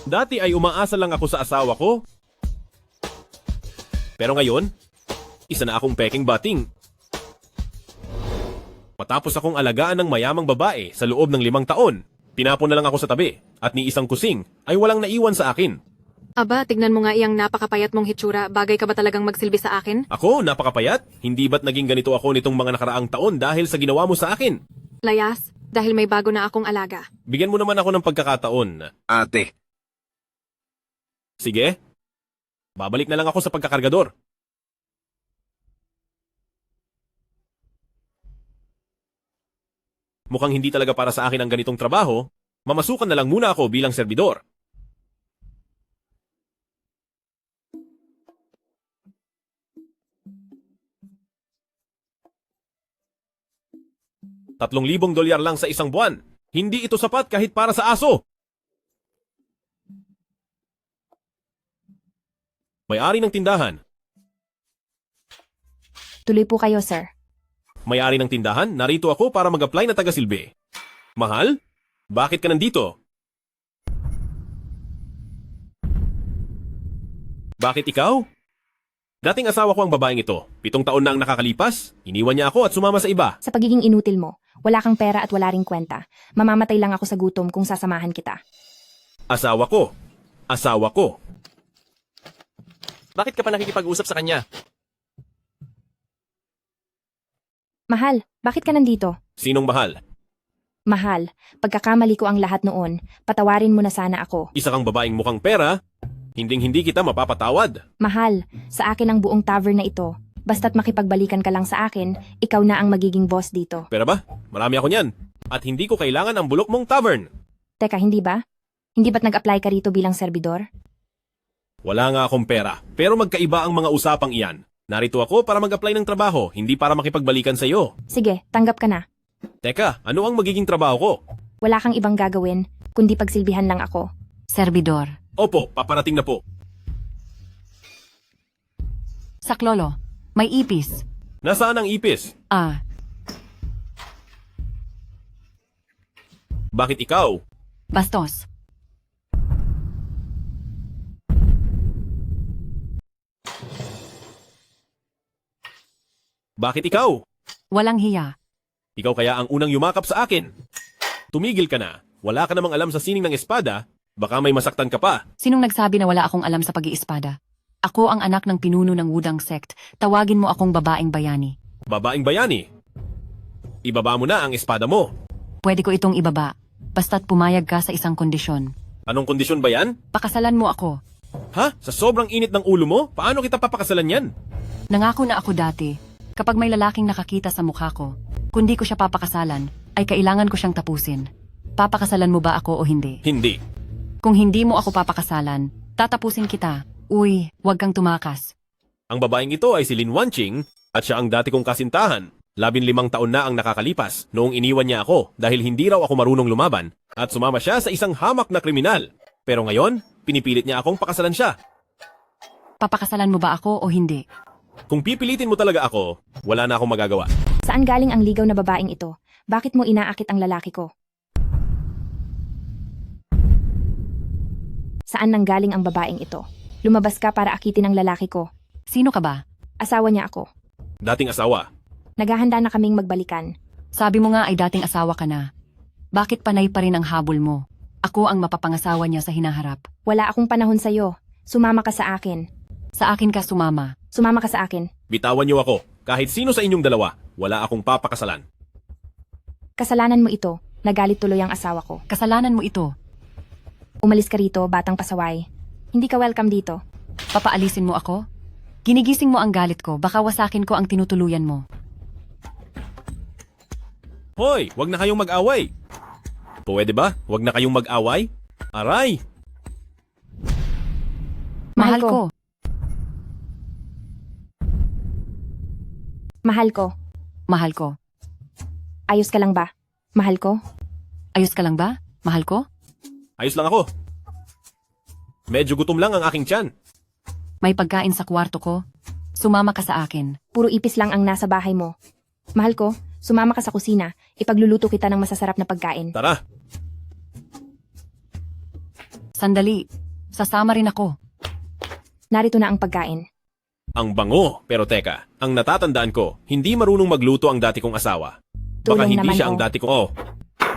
Dati ay umaasa lang ako sa asawa ko. Pero ngayon, isa na akong peking bating. Matapos akong alagaan ng mayamang babae sa loob ng 5 taon, tinapon na lang ako sa tabi at ni isang kusing ay walang naiwan sa akin. Aba, tignan mo nga iyang napakapayat mong hitsura. Bagay ka ba talagang magsilbi sa akin? Ako, napakapayat? Hindi ba't naging ganito ako nitong mga nakaraang taon dahil sa ginawa mo sa akin? Layas, dahil may bago na akong alaga. Bigyan mo naman ako ng pagkakataon. Ate, Sige, babalik na lang ako sa pagkakargador. Mukhang hindi talaga para sa akin ang ganitong trabaho, mamasukan na lang muna ako bilang serbidor. $3,000 lang sa isang buwan. Hindi ito sapat kahit para sa aso. May-ari ng tindahan. Tuloy po kayo, sir. May-ari ng tindahan, narito ako para mag-apply na taga-silbi. Mahal? Bakit ka nandito? Bakit ikaw? Dating asawa ko ang babaeng ito. 7 taon na ang nakakalipas. Iniwan niya ako at sumama sa iba. Sa pagiging inutil mo, wala kang pera at wala ring kwenta. Mamamatay lang ako sa gutom kung sasamahan kita. Asawa ko. Asawa ko. Bakit ka pa nakikipag-usap sa kanya? Mahal, bakit ka nandito? Sinong mahal? Mahal, pagkakamali ko ang lahat noon. Patawarin mo na sana ako. Isa kang babaeng mukhang pera. Hinding-hindi kita mapapatawad. Mahal, sa akin ang buong tavern na ito. Basta't makipagbalikan ka lang sa akin, ikaw na ang magiging boss dito. Pero ba? Marami ako niyan. At hindi ko kailangan ang bulok mong tavern. Teka, hindi ba? Hindi ba't nag-apply ka rito bilang serbidor? Wala nga akong pera, pero magkaiba ang mga usapang iyan. Narito ako para mag-apply ng trabaho, hindi para makipagbalikan sa iyo. Sige, tanggap ka na. Teka, ano ang magiging trabaho ko? Wala kang ibang gagawin, kundi pagsilbihan lang ako. Serbidor. Opo, paparating na po. Saklolo. May ipis. Nasaan ang ipis? Bakit ikaw? Bastos. Bakit ikaw? Walang hiya. Ikaw kaya ang unang yumakap sa akin. Tumigil ka na. Wala ka namang alam sa sining ng espada. Baka may masaktan ka pa. Sinong nagsabi na wala akong alam sa pag-iispada? Ako ang anak ng pinuno ng Wudang sect. Tawagin mo akong babaeng bayani. Babaeng bayani. Ibaba mo na ang espada mo. Pwede ko itong ibaba. Basta't pumayag ka sa isang kondisyon. Anong kondisyon ba yan? Pakasalan mo ako. Ha? Sa sobrang init ng ulo mo? Paano kita papakasalan yan? Nangako na ako dati. Kapag may lalaking nakakita sa mukha ko, kundi ko siya papakasalan, ay kailangan ko siyang tapusin. Papakasalan mo ba ako o hindi? Hindi. Kung hindi mo ako papakasalan, tatapusin kita. Uy, huwag kang tumakas. Ang babaeng ito ay si Lin Wanqing at siya ang dati kong kasintahan. 15 taon na ang nakakalipas noong iniwan niya ako dahil hindi raw ako marunong lumaban at sumama siya sa isang hamak na kriminal. Pero ngayon, pinipilit niya akong pakasalan siya. Papakasalan mo ba ako o hindi? Kung pipilitin mo talaga ako, wala na akong magagawa. Saan galing ang ligaw na babaeng ito? Bakit mo inaakit ang lalaki ko? Saan nanggaling ang babaeng ito? Lumabas ka para akitin ang lalaki ko. Sino ka ba? Asawa niya ako. Dating asawa. Naghahanda na kaming magbalikan. Sabi mo nga ay dating asawa ka na. Bakit panay pa rin ang habol mo? Ako ang mapapangasawa niya sa hinaharap. Wala akong panahon sa'yo. Sumama ka sa akin. Sa akin ka sumama. Sumama ka sa akin. Bitawan niyo ako. Kahit sino sa inyong dalawa, wala akong papakasalan. Kasalanan mo ito. Nagalit tuloy ang asawa ko. Kasalanan mo ito. Umalis ka rito, batang pasaway. Hindi ka welcome dito. Papaalisin mo ako? Ginigising mo ang galit ko, baka wasakin ko ang tinutuluyan mo. Hoy, wag na kayong mag-away. Pwede ba? Wag na kayong mag-away? Aray! Mahal ko. Mahal ko. Mahal ko. Ayos ka lang ba? Mahal ko? Ayos ka lang ba? Mahal ko? Ayos lang ako. Medyo gutom lang ang aking tiyan. May pagkain sa kwarto ko. Sumama ka sa akin. Puro ipis lang ang nasa bahay mo. Mahal ko, sumama ka sa kusina. Ipagluluto kita ng masasarap na pagkain. Tara! Sandali. Sasama rin ako. Narito na ang pagkain. Ang bango, pero teka, ang natatandaan ko, hindi marunong magluto ang dati kong asawa. Baka Tulong hindi naman siya ko. ang dati kong... Oh,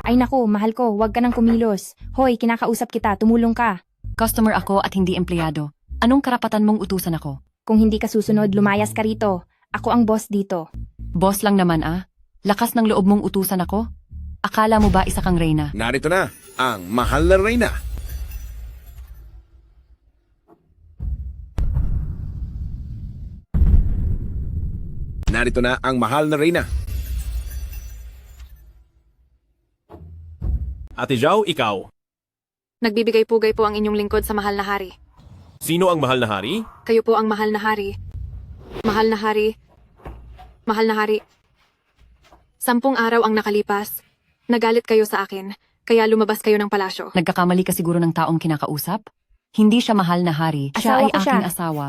Ay naku, mahal ko, huwag ka nang kumilos. Hoy, kinakausap kita, tumulong ka. Customer ako at hindi empleyado. Anong karapatan mong utusan ako? Kung hindi ka susunod, lumayas ka rito. Ako ang boss dito. Boss lang naman ah. Lakas ng loob mong utusan ako? Akala mo ba isa kang reyna? Narito na ang mahal na reyna. Narito na ang mahal na reyna. Ate Zhao, ikaw. Nagbibigay-pugay po ang inyong lingkod sa mahal na hari. Sino ang mahal na hari? Kayo po ang mahal na hari. Mahal na hari. Mahal na hari. 10 araw ang nakalipas. Nagalit kayo sa akin, kaya lumabas kayo ng palasyo. Nagkakamali ka siguro ng taong kinakausap? Hindi siya mahal na hari. Siya Asawa ay ko siya. aking asawa.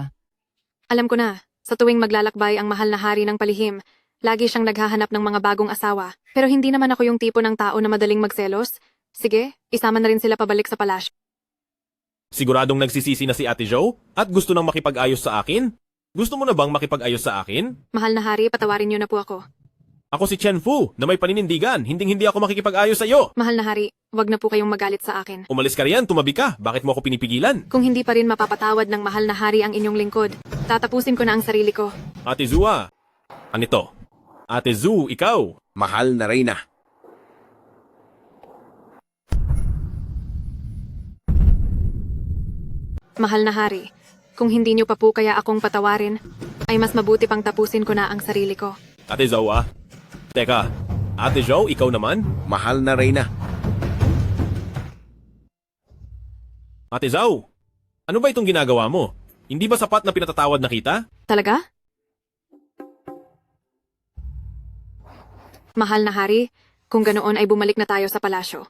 Alam ko na, sa tuwing maglalakbay ang mahal na hari ng palihim, lagi siyang naghahanap ng mga bagong asawa. Pero hindi naman ako yung tipo ng tao na madaling magselos. Sige, isama na rin sila pabalik sa palasyo. Siguradong nagsisisi na si Ate Zhao at gusto nang makipag-ayos sa akin? Gusto mo na bang makipag-ayos sa akin? Mahal na hari, patawarin niyo na po ako. Ako si Chen Fu, na may paninindigan. Hinding-hindi ako makikipag-ayos sa iyo. Mahal na hari, wag na po kayong magalit sa akin. Umalis ka riyan, tumabi ka. Bakit mo ako pinipigilan? Kung hindi pa rin mapapatawad ng mahal na hari ang inyong lingkod, tatapusin ko na ang sarili ko. Ate Zua, anito? Ate Zu, ikaw. Mahal na reyna. Mahal na hari, kung hindi niyo pa po kaya akong patawarin, ay mas mabuti pang tapusin ko na ang sarili ko. Ate Zhao, ah. Teka, Ate Zhao, ikaw naman? Mahal na reyna. Ate Zhao, ano ba itong ginagawa mo? Hindi ba sapat na pinatatawad na kita? Talaga? Mahal na hari, kung ganoon ay bumalik na tayo sa palasyo.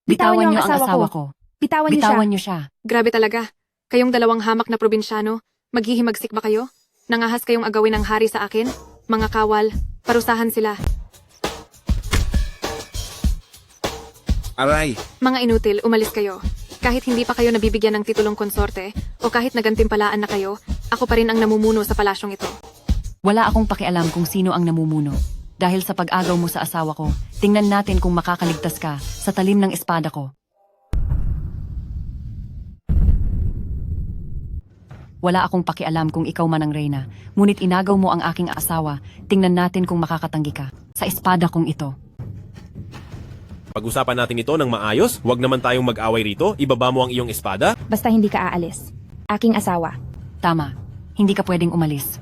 Bitawan niyo ang asawa ko. Bitawan niyo siya. Bitawan niyo siya. Grabe talaga. Kayong dalawang hamak na probinsyano, maghihimagsik ba kayo? Nangahas kayong agawin ng hari sa akin? Mga kawal, parusahan sila. Aray, Mga inutil, umalis kayo. Kahit hindi pa kayo nabibigyan ng titulong konsorte, o kahit nagantimpalaan na kayo, ako pa rin ang namumuno sa palasyong ito. Wala akong pakialam kung sino ang namumuno. Dahil sa pag-agaw mo sa asawa ko, tingnan natin kung makakaligtas ka sa talim ng espada ko. Wala akong pakialam kung ikaw man ang reyna, ngunit inagaw mo ang aking asawa, tingnan natin kung makakatanggi ka sa espada kong ito. Pag-usapan natin ito ng maayos, huwag naman tayong mag-away rito, ibaba mo ang iyong espada. Basta hindi ka aalis. Aking asawa. Tama, hindi ka pwedeng umalis.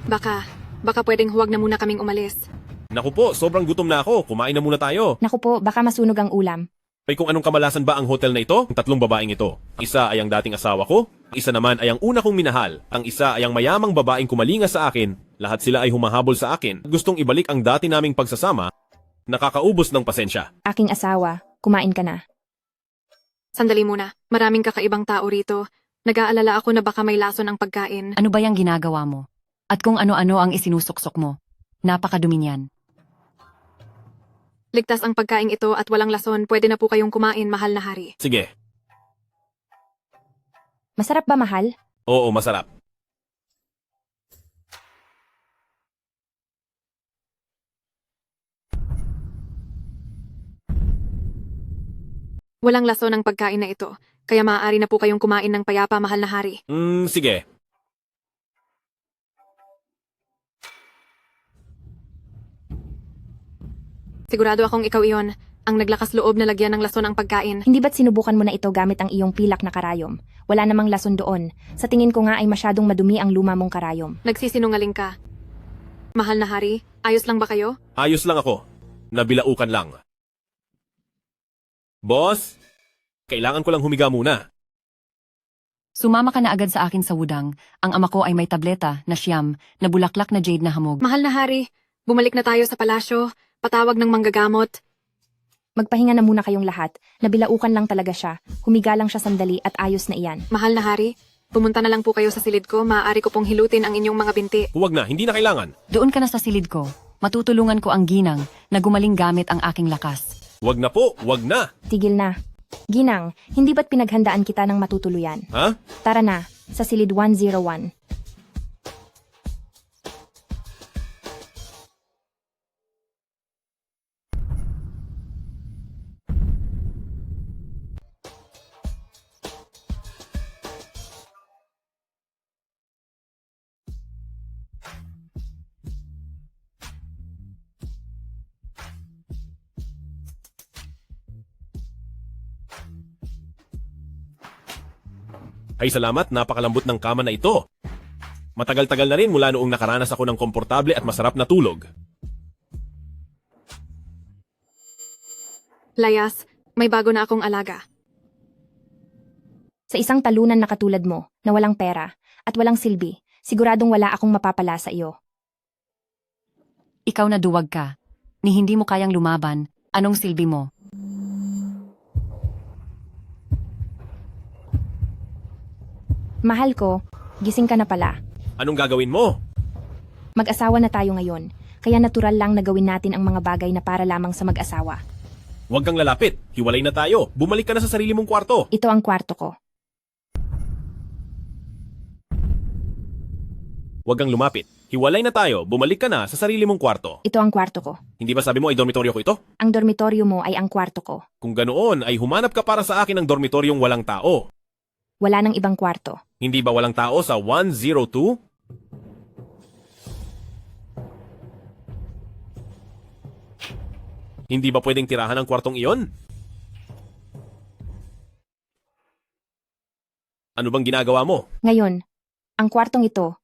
Baka pwedeng huwag na muna kaming umalis. Naku po, sobrang gutom na ako, kumain na muna tayo. Naku po, baka masunog ang ulam. Ay kung anong kamalasan ba ang hotel na ito? Ang 3 babaeng ito. Isa ay ang dating asawa ko, ang isa naman ay ang una kong minahal, ang isa ay ang mayamang babaeng kumalinga sa akin, lahat sila ay humahabol sa akin, gustong ibalik ang dati naming pagsasama, nakakaubos ng pasensya. Aking asawa, kumain ka na. Sandali muna, maraming kakaibang tao rito. Nag-aalala ako na baka may lason ang pagkain. Ano ba yung ginagawa mo? At kung ano-ano ang isinusuksok mo? Napakadumi niyan. Ligtas ang pagkain ito at walang lason, pwede na po kayong kumain, mahal na hari. Sige, Masarap ba, mahal? oo masarap. Walang lason ang pagkain na ito, kaya maaari na po kayong kumain ng payapa, mahal na hari. Sige. Sigurado akong ikaw iyon, ang naglakas loob na lagyan ng lason ang pagkain. Hindi ba't sinubukan mo na ito gamit ang iyong pilak na karayom? Wala namang lason doon. Sa tingin ko nga ay masyadong madumi ang luma mong karayom. Nagsisinungaling ka. Mahal na hari, ayos lang ba kayo? Ayos lang ako. Nabilaukan lang. Boss, kailangan ko lang humiga muna. Sumama ka na agad sa akin sa wudang. Ang ama ko ay may tableta na siyam na bulaklak na jade na hamog. Mahal na hari, bumalik na tayo sa palasyo, patawag ng manggagamot. Magpahinga na muna kayong lahat. Nabilaukan lang talaga siya. Humiga lang siya sandali at ayos na iyan. Mahal na hari, pumunta na lang po kayo sa silid ko, maaari ko pong hilutin ang inyong mga binti. Huwag na, hindi na kailangan. Doon ka na sa silid ko. matutulungan ko ang ginang na gumaling gamit ang aking lakas. Wag na po, wag na. Tigil na. Ginang, hindi ba't pinaghandaan kita ng matutuluyan? Ha? Tara na, sa silid 101. Ay salamat, napakalambot ng kama na ito. Matagal-tagal na rin mula noong nakaranas ako ng komportable at masarap na tulog. Layas, may bago na akong alaga. Sa isang talunan na katulad mo, na walang pera, at walang silbi, siguradong wala akong mapapala sa iyo. Ikaw na duwag ka. Ni hindi mo kayang lumaban, anong silbi mo? Mahal ko, gising ka na pala. Anong gagawin mo? Mag-asawa na tayo ngayon, kaya natural lang na gawin natin ang mga bagay na para lamang sa mag-asawa. Huwag kang lalapit. Hiwalay na tayo. Bumalik ka na sa sarili mong kwarto. Ito ang kwarto ko. Huwag kang lumapit. Hiwalay na tayo. Bumalik ka na sa sarili mong kwarto. Ito ang kwarto ko. Hindi ba sabi mo ay dormitoryo ko ito? Ang dormitoryo mo ay ang kwarto ko. Kung ganoon, ay humanap ka para sa akin ng dormitoryong walang tao. Wala nang ibang kwarto. Hindi ba walang tao sa 102? Hindi ba pwedeng tirahan ang kwartong iyon? Ano bang ginagawa mo? Ngayon, ang kwartong ito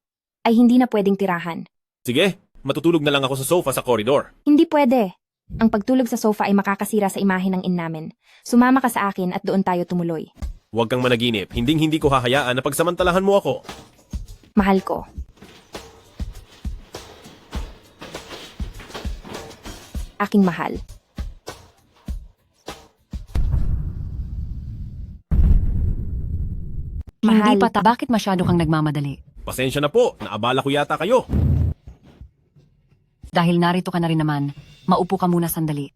ay hindi na pwedeng tirahan. Sige, matutulog na lang ako sa sofa sa koridor. Hindi pwede. Ang pagtulog sa sofa ay makakasira sa imahe ng namin. Sumama ka sa akin at doon tayo tumuloy. Huwag kang managinip. Hinding-hindi ko hahayaan na pagsamantalahan mo ako. Mahal ko. Aking mahal. Hindi Mahal. pa bakit masyado kang nagmamadali? Pasensya na po, naabala ko yata kayo. Dahil narito ka na rin naman, maupo ka muna sandali.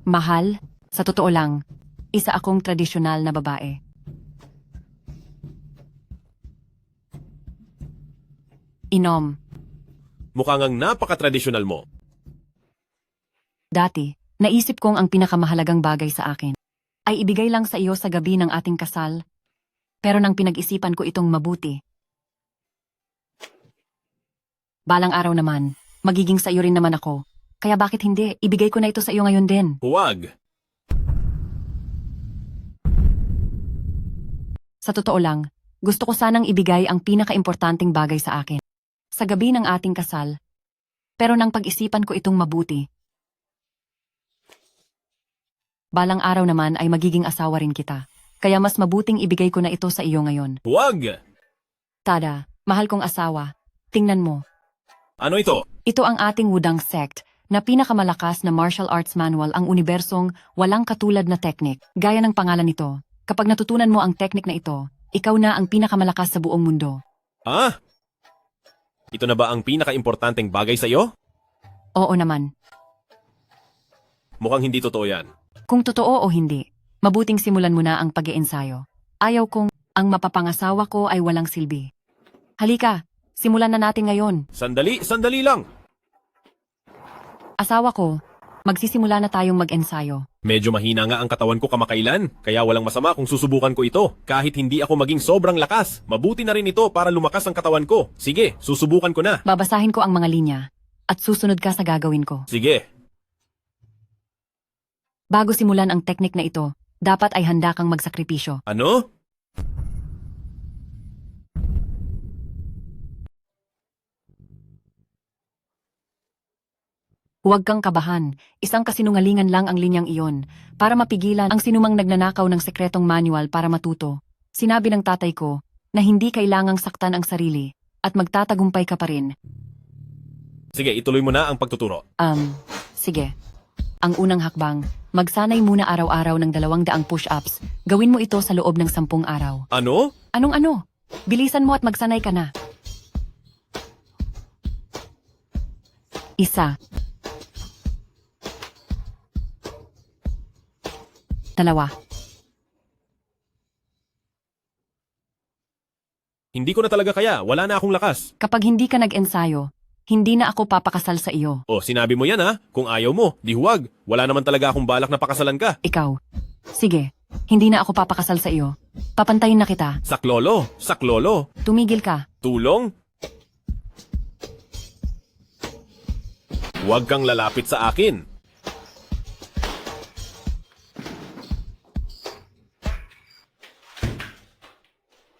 Mahal, sa totoo lang, isa akong tradisyonal na babae. Inom. Mukhang ang napaka-tradisyonal mo. Dati, naisip kong ang pinakamahalagang bagay sa akin ay ibigay lang sa iyo sa gabi ng ating kasal. Pero nang pinag-isipan ko itong mabuti, balang araw naman, magiging sa iyo rin naman ako. Kaya bakit hindi? Ibigay ko na ito sa iyo ngayon din. Huwag. Sa totoo lang, gusto ko sanang ibigay ang pinakaimportanteng bagay sa akin. Sa gabi ng ating kasal. Pero nang pag-isipan ko itong mabuti, balang araw naman ay magiging asawa rin kita. Kaya mas mabuting ibigay ko na ito sa iyo ngayon. Huwag! Tada, mahal kong asawa, tingnan mo. Ano ito? Ito ang ating Wudang sect na pinakamalakas na martial arts manual ang unibersong walang katulad na teknik. Gaya ng pangalan nito, kapag natutunan mo ang teknik na ito, ikaw na ang pinakamalakas sa buong mundo. Ah? Ito na ba ang pinaka-importanteng bagay sa iyo? Oo naman. Mukhang hindi totoo yan. Kung totoo o hindi, mabuting simulan mo na ang pag-iensayo. Ayaw kong ang mapapangasawa ko ay walang silbi. Halika, simulan na natin ngayon. Sandali lang. Asawa ko, magsisimula na tayong mag-ensayo. Medyo mahina nga ang katawan ko kamakailan, kaya walang masama kung susubukan ko ito. Kahit hindi ako maging sobrang lakas, mabuti na rin ito para lumakas ang katawan ko. Sige, susubukan ko na. Babasahin ko ang mga linya at susunod ka sa gagawin ko. Sige. Bago simulan ang teknik na ito, dapat ay handa kang magsakripisyo. Ano? Huwag kang kabahan, isang kasinungalingan lang ang linyang iyon para mapigilan ang sinumang nagnanakaw ng sekretong manual para matuto. Sinabi ng tatay ko na hindi kailangang saktan ang sarili at magtatagumpay ka pa rin. Sige, ituloy mo na ang pagtuturo. Sige. Ang unang hakbang, magsanay muna araw-araw ng 200 push-ups. Gawin mo ito sa loob ng 10 araw. Ano? Anong ano? Bilisan mo at magsanay ka na. 1. 2. Hindi ko na talaga kaya, wala na akong lakas. Kapag hindi ka nag-ensayo, hindi na ako papakasal sa iyo. O, sinabi mo yan ha, kung ayaw mo, di huwag. Wala naman talaga akong balak na pakasalan ka. Ikaw. Sige, hindi na ako papakasal sa iyo. Papantayin na kita. Saklolo, saklolo, Tumigil ka. tulong. Huwag kang lalapit sa akin.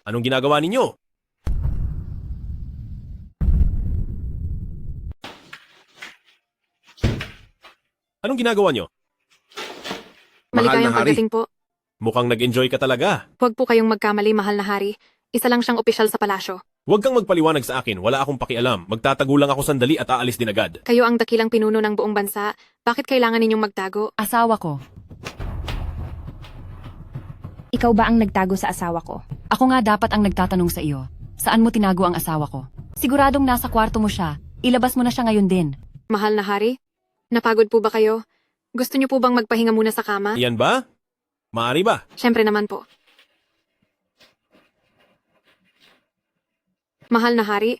Anong ginagawa ninyo? Anong ginagawa nyo? Mahal na Maligayang hari. pagdating po. Mukhang nag-enjoy ka talaga. Huwag po kayong magkamali, mahal na hari. Isa lang siyang opisyal sa palasyo. Huwag kang magpaliwanag sa akin, wala akong pakialam. Magtatago lang ako sandali at aalis din agad. Kayo ang dakilang pinuno ng buong bansa. Bakit kailangan ninyong magtago? Asawa ko. Ikaw ba ang nagtago sa asawa ko? Ako nga dapat ang nagtatanong sa iyo. Saan mo tinago ang asawa ko? Siguradong nasa kwarto mo siya. Ilabas mo na siya ngayon din. Mahal na hari? Napagod po ba kayo? Gusto niyo po bang magpahinga muna sa kama? Iyan ba? Maari ba? Siyempre naman po. Mahal na hari,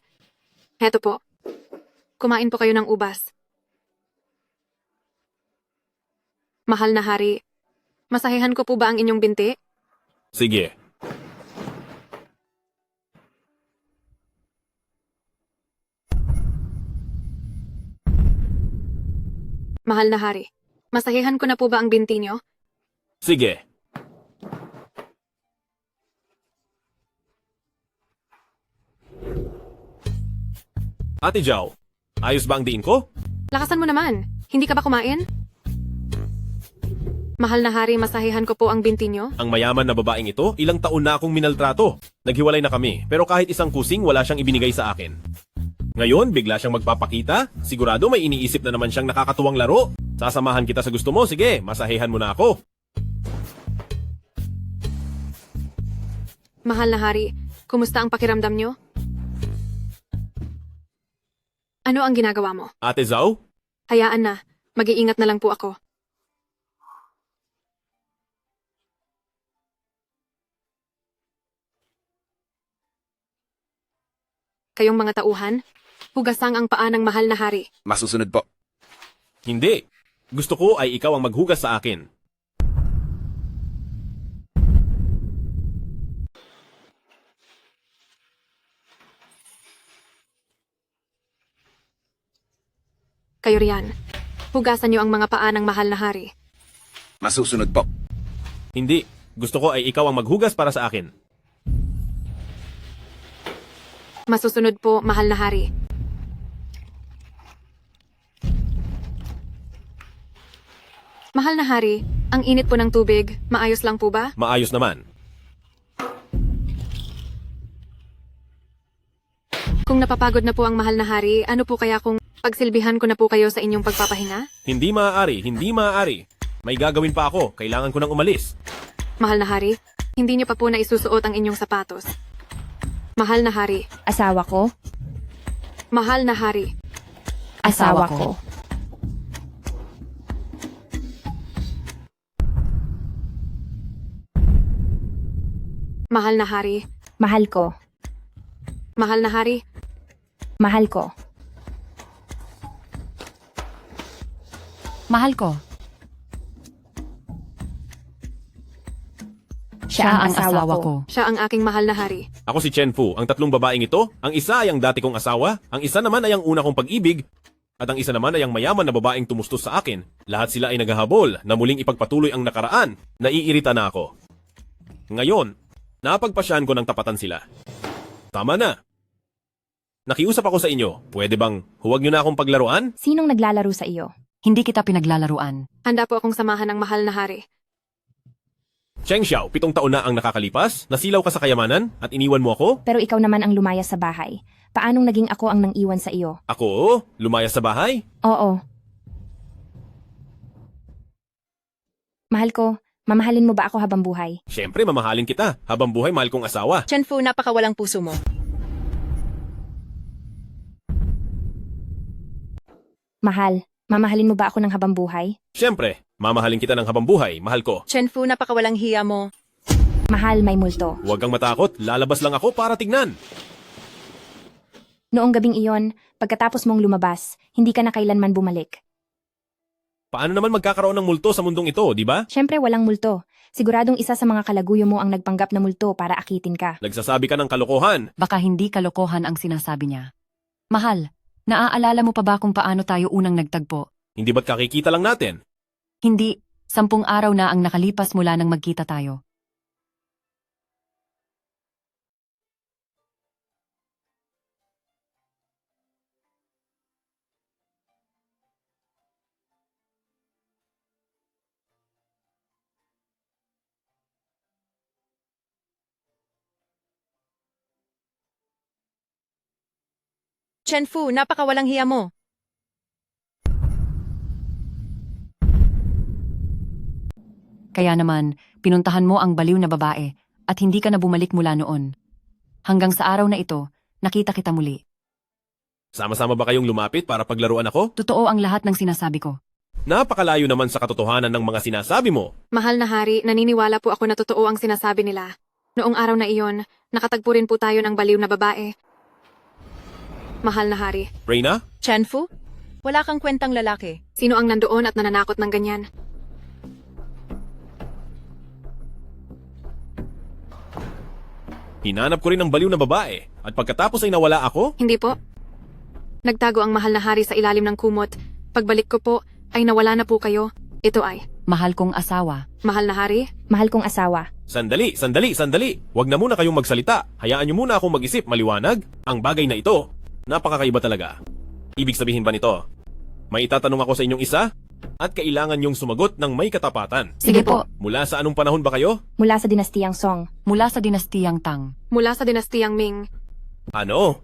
heto po. Kumain po kayo ng ubas. Mahal na hari, masahihan ko po ba ang inyong binti? Sige. Mahal na hari, masahihan ko na po ba ang binti niyo? Sige. Ate Jao, ayos ba ang diin ko? Lakasan mo naman, hindi ka ba kumain? Mahal na hari, masahihan ko po ang binti niyo? Ang mayaman na babaeng ito, ilang taon na akong minaltrato. Naghiwalay na kami, pero kahit isang kusing wala siyang ibinigay sa akin. Ngayon, bigla siyang magpapakita. Sigurado may iniisip na naman siyang nakakatuwang laro. Sasamahan kita sa gusto mo, sige, masahihan mo na ako. Mahal na hari, kumusta ang pakiramdam niyo? Ano ang ginagawa mo? Ate Zhao, Hayaan na, mag-iingat na lang po ako. Kayong mga tauhan, hugasang ang paa ng mahal na hari. Masusunod po. hindi. Gusto ko ay ikaw ang maghugas sa akin. Kayo riyan, hugasan niyo ang mga paa ng mahal na hari. Masusunod po. Hindi. Gusto ko ay ikaw ang maghugas para sa akin. Masusunod po, mahal na hari. Mahal na hari, ang init po ng tubig, maayos lang po ba? Maayos naman. Kung napapagod na po ang mahal na hari, ano po kaya kung pagsilbihan ko na po kayo sa inyong pagpapahinga? Hindi maaari, hindi maaari. May gagawin pa ako, kailangan ko nang umalis. Mahal na hari, hindi niyo pa po na isusuot ang inyong sapatos. Mahal na hari, Asawa ko? mahal na hari, Asawa Asawa ko. ko. mahal na hari, Mahal ko. mahal na hari, Mahal ko. Mahal ko. Siya ang asawa ko. siya ang aking mahal na hari. Ako si Chen Fu, ang tatlong babaeng ito. Ang isa ay ang dati kong asawa, ang isa naman ay ang una kong pag-ibig, at ang isa naman ay ang mayaman na babaeng tumustos sa akin. Lahat sila ay naghahabol na muling ipagpatuloy ang nakaraan. Naiirita na ako. Ngayon, napagpasyahan ko ng tapatan sila. Tama na. Nakiusap ako sa inyo. Pwede bang huwag niyo na akong paglaruan? Sinong naglalaro sa iyo? Hindi kita pinaglalaruan. Handa po akong samahan ng mahal na hari. Cheng Xiao, 7 taon na ang nakakalipas, nasilaw ka sa kayamanan at iniwan mo ako? Pero ikaw naman ang lumayas sa bahay. Paanong naging ako ang nang-iwan sa iyo? Ako? Lumayas sa bahay? Oo. Mahal ko, mamahalin mo ba ako habang buhay? Siyempre, mamahalin kita. Habang buhay, mahal kong asawa. Chen Fu, napakawalang puso mo. Mahal, mamahalin mo ba ako ng habang buhay? Siyempre, mamahalin kita ng habang buhay, mahal ko. Chenfu, napakawalang hiya mo. Mahal, may multo. Huwag kang matakot, lalabas lang ako para tignan. Noong gabing iyon, pagkatapos mong lumabas, hindi ka na kailanman bumalik. Paano naman magkakaroon ng multo sa mundong ito, di ba? Siyempre walang multo. Siguradong isa sa mga kalaguyo mo ang nagpanggap na multo para akitin ka. Nagsasabi ka ng kalokohan. Baka hindi kalokohan ang sinasabi niya. Mahal, naaalala mo pa ba kung paano tayo unang nagtagpo? Hindi ba't kakikita lang natin? Hindi, 10 araw na ang nakalipas mula nang magkita tayo. Chenfu, napakawalang hiya mo. Kaya naman, pinuntahan mo ang baliw na babae at hindi ka na bumalik mula noon. Hanggang sa araw na ito, nakita kita muli. Sama-sama ba kayong lumapit para paglaruan ako? Totoo ang lahat ng sinasabi ko. Napakalayo naman sa katotohanan ng mga sinasabi mo. Mahal na hari, naniniwala po ako na totoo ang sinasabi nila. Noong araw na iyon, nakatagpo rin po tayo ng baliw na babae. Mahal na hari, Reyna? Chenfu? Wala kang kwentang lalaki. sino ang nandoon at nananakot ng ganyan? Hinanap ko rin ang baliw na babae at pagkatapos ay nawala ako? Hindi po. Nagtago ang mahal na hari sa ilalim ng kumot. Pagbalik ko po, ay nawala na po kayo. Ito ay, Mahal kong asawa. mahal na hari, Mahal kong asawa. Sandali, sandali, sandali. Huwag na muna kayong magsalita. Hayaan niyo muna akong mag-isip maliwanag. Ang bagay na ito, napakakaiba talaga. Ibig sabihin ba nito? May itatanong ako sa inyong isa at kailangan niyong sumagot ng may katapatan. Sige po, Mula sa anong panahon ba kayo? Mula sa dinastiyang Song. mula sa dinastiyang Tang. mula sa dinastiyang Ming. Ano?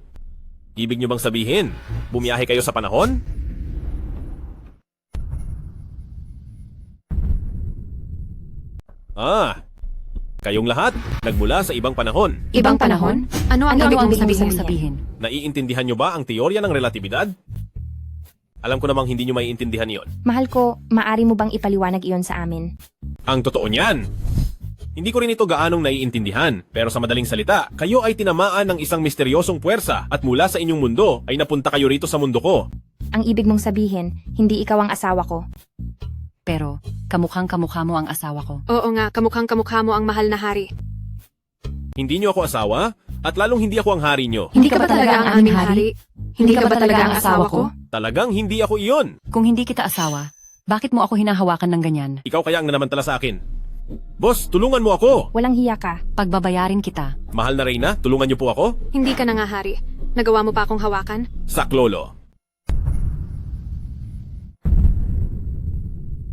Ibig niyo bang sabihin, bumiyahe kayo sa panahon? Kayong lahat, nagmula sa ibang panahon. Ibang panahon? Ano ang Ano ibig ang mong ibig mong sabihin? sabihin? Naiintindihan niyo ba ang teorya ng relatibidad? Alam ko namang hindi niyo maiintindihan yon. Mahal ko, maari mo bang ipaliwanag iyon sa amin? Ang totoo niyan, hindi ko rin ito gaanong naiintindihan. Pero sa madaling salita, kayo ay tinamaan ng isang misteryosong puwersa at mula sa inyong mundo ay napunta kayo rito sa mundo ko. Ang ibig mong sabihin, hindi ikaw ang asawa ko. Pero, kamukhang kamukha mo ang asawa ko. Oo nga, kamukhang kamukha mo ang mahal na hari. Hindi niyo ako asawa at lalong hindi ako ang hari niyo. Hindi ka ba talaga ang aming hari? Hindi ka ba talaga ang asawa ko? Talagang hindi ako iyon. Kung hindi kita asawa, bakit mo ako hinahawakan ng ganyan? Ikaw kaya ang nanamantala sa akin. Boss, tulungan mo ako. Walang hiya ka. Pagbabayarin kita. Mahal na Reyna, tulungan niyo po ako. Hindi ka na nga hari. Nagawa mo pa akong hawakan? Saklolo.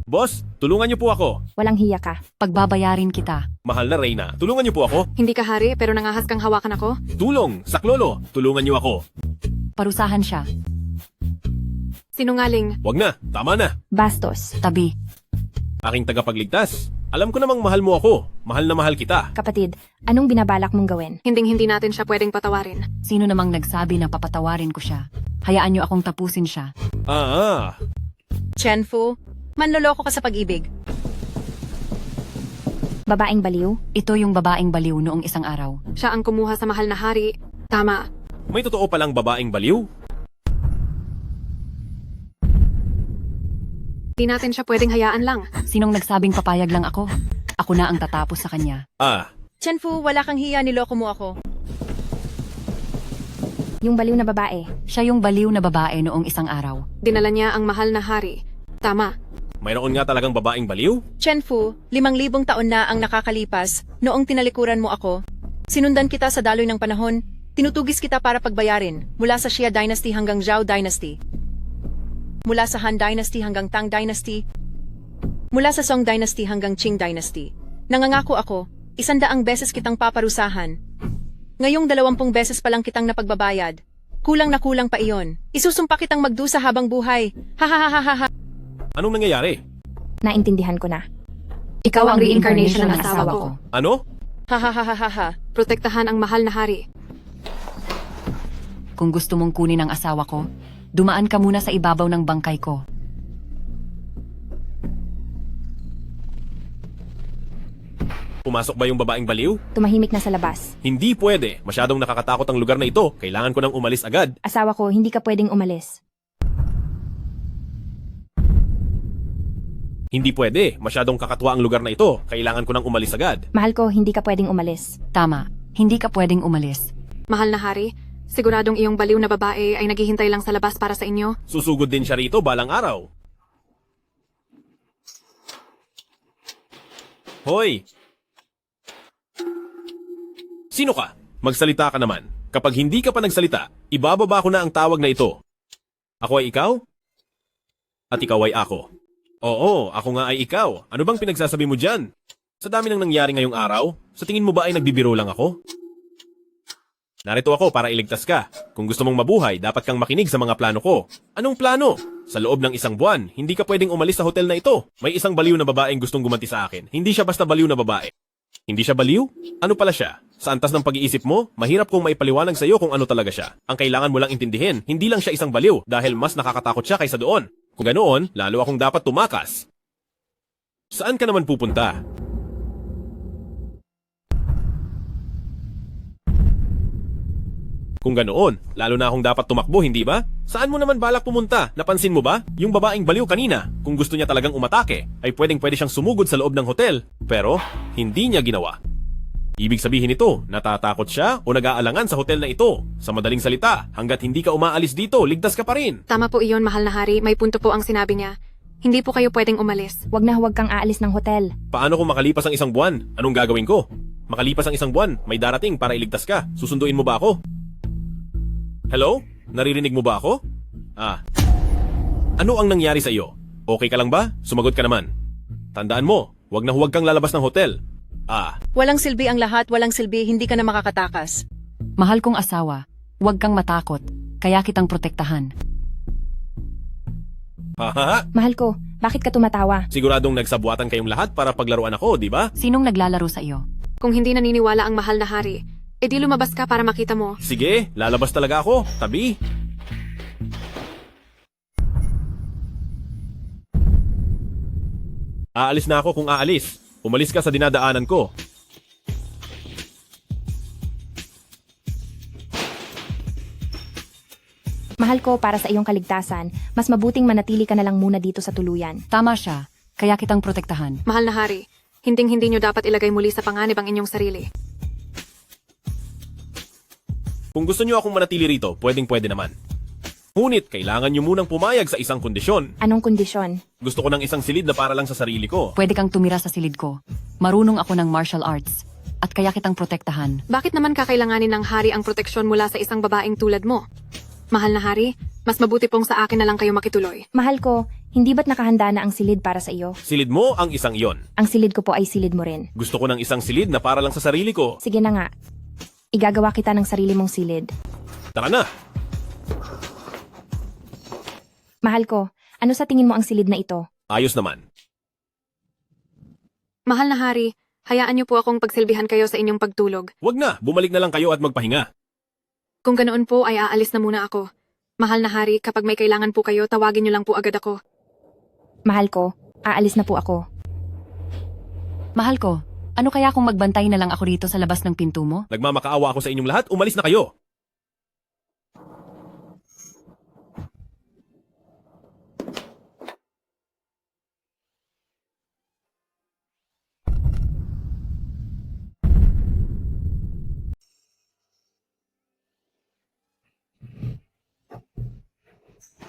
Boss, tulungan niyo po ako. Walang hiya ka. Pagbabayarin kita. Mahal na Reyna, tulungan niyo po ako. Hindi ka hari pero nangahas kang hawakan ako? Tulong, Saklolo, tulungan niyo ako. Parusahan siya. Sinungaling. Wag na, tama na. Bastos. Tabi. Aking tagapagligtas. Alam ko namang mahal mo ako. Mahal na mahal kita. Kapatid, anong binabalak mong gawin? Hinding-hindi natin siya pwedeng patawarin. Sino namang nagsabi na papatawarin ko siya? Hayaan niyo akong tapusin siya. Chenfu, manloloko ka sa pag-ibig. Babaeng baliw? Ito yung babaeng baliw noong isang araw. Siya ang kumuha sa mahal na hari. Tama. May totoo palang babaeng baliw? Di natin siya pwedeng hayaan lang. Sinong nagsabing papayag lang ako? Ako na ang tatapos sa kanya. Chenfu, wala kang hiya, niloko mo ako. Yung baliw na babae. Siya yung baliw na babae noong isang araw. Dinala niya ang mahal na hari. Tama. Mayroon nga talagang babaeng baliw? Chenfu, 5,000 taon na ang nakakalipas noong tinalikuran mo ako. Sinundan kita sa daloy ng panahon, tinutugis kita para pagbayarin mula sa Xia Dynasty hanggang Zhao Dynasty. Mula sa Han Dynasty hanggang Tang Dynasty. Mula sa Song Dynasty hanggang Qing Dynasty. Nangangako ako, 100 beses kitang paparusahan. Ngayong 20 beses pa lang kitang napagbabayad. Kulang na kulang pa iyon. Isusumpa kitang magdusa habang buhay. Ha ha ha ha ha ha. Anong nangyayari? Naintindihan ko na. Ikaw ang reincarnation ng asawa ko. Ano? Ha ha ha ha ha ha. Protektahan ang mahal na hari. Kung gusto mong kunin ang asawa ko, Dumaan ka muna sa ibabaw ng bangkay ko. Pumasok ba yung babaeng baliw? Tumahimik na sa labas. Hindi pwede. Masyadong nakakatakot ang lugar na ito. Kailangan ko nang umalis agad. Asawa ko, hindi ka pwedeng umalis. Hindi pwede. Masyadong kakatwa ang lugar na ito. Kailangan ko nang umalis agad. Mahal ko, hindi ka pwedeng umalis. Tama, hindi ka pwedeng umalis. Mahal na hari, siguradong iyong baliw na babae ay naghihintay lang sa labas para sa inyo. Susugod din siya rito balang araw. Hoy! Sino ka? Magsalita ka naman. Kapag hindi ka pa nagsalita, ibababa ko na ang tawag na ito. Ako ay ikaw? At ikaw ay ako. Oo, ako nga ay ikaw. Ano bang pinagsasabi mo dyan? Sa dami ng nangyari ngayong araw, sa tingin mo ba ay nagbibiro lang ako? Narito ako para iligtas ka. Kung gusto mong mabuhay, dapat kang makinig sa mga plano ko. Anong plano? Sa loob ng isang buwan, hindi ka pwedeng umalis sa hotel na ito. May isang baliw na babaeng gustong gumanti sa akin. Hindi siya basta baliw na babae. Hindi siya baliw? Ano pala siya? Sa antas ng pag-iisip mo, mahirap kong maipaliwanag sa iyo kung ano talaga siya. Ang kailangan mo lang intindihin, hindi lang siya isang baliw dahil mas nakakatakot siya kaysa doon. Kung ganoon, lalo akong dapat tumakas. Saan ka naman pupunta? Kung ganoon, lalo na akong dapat tumakbo, hindi ba? Saan mo naman balak pumunta? Napansin mo ba? Yung babaeng baliw kanina, kung gusto niya talagang umatake, ay pwede siyang sumugod sa loob ng hotel. Pero, hindi niya ginawa. Ibig sabihin nito, natatakot siya o nag-aalangan sa hotel na ito. Sa madaling salita, hanggat hindi ka umaalis dito, ligtas ka pa rin. Tama po iyon, mahal na hari, may punto po ang sinabi niya. Hindi po kayo pwedeng umalis. Huwag na huwag kang aalis ng hotel. Paano kung makalipas ang isang buwan? Anong gagawin ko? Makalipas ang isang buwan, may darating para iligtas ka. Susunduin mo ba ako? Hello? Naririnig mo ba ako? Ano ang nangyari sa iyo? Okay ka lang ba? Sumagot ka naman. Tandaan mo, huwag na huwag kang lalabas ng hotel. Walang silbi ang lahat, walang silbi, hindi ka na makakatakas. Mahal kong asawa, huwag kang matakot, kaya kitang protektahan. Hahaha. Mahal ko, bakit ka tumatawa? Siguradong nagsabuatan kayong lahat para paglaruan ako, di ba? Sinong naglalaro sa iyo? Kung hindi naniniwala ang mahal na hari, edi lumabas ka para makita mo. Sige, lalabas talaga ako. Tabi. Aalis na ako kung aalis. Umalis ka sa dinadaanan ko. Mahal ko, para sa iyong kaligtasan, mas mabuting manatili ka na lang muna dito sa tuluyan. Tama siya, kaya kitang protektahan. Mahal na hari, hinding-hindi nyo dapat ilagay muli sa panganib ang inyong sarili. Kung gusto niyo akong manatili rito, pwedeng-pwede naman. Ngunit, kailangan niyo munang pumayag sa isang kondisyon. Anong kondisyon? Gusto ko ng isang silid na para lang sa sarili ko. Pwede kang tumira sa silid ko. Marunong ako ng martial arts. At kaya kitang protektahan. Bakit naman kakailanganin ng hari ang proteksyon mula sa isang babaeng tulad mo? Mahal na hari, mas mabuti pong sa akin na lang kayo makituloy. Mahal ko, hindi ba't nakahanda na ang silid para sa iyo? Silid mo ang isang iyon. Ang silid ko po ay silid mo rin. Gusto ko ng isang silid na para lang sa sarili ko. Sige na nga. Igagawa kita ng sarili mong silid. Tara na! Mahal ko, ano sa tingin mo ang silid na ito? Ayos naman. Mahal na hari, hayaan niyo po akong pagsilbihan kayo sa inyong pagtulog. Wag na, bumalik na lang kayo at magpahinga. Kung ganoon po ay aalis na muna ako. Mahal na hari, kapag may kailangan po kayo, tawagin niyo lang po agad ako. Mahal ko, aalis na po ako. Mahal ko, ano kaya kung magbantay na lang ako rito sa labas ng pinto mo? Nagmamakaawa ako sa inyong lahat, umalis na kayo.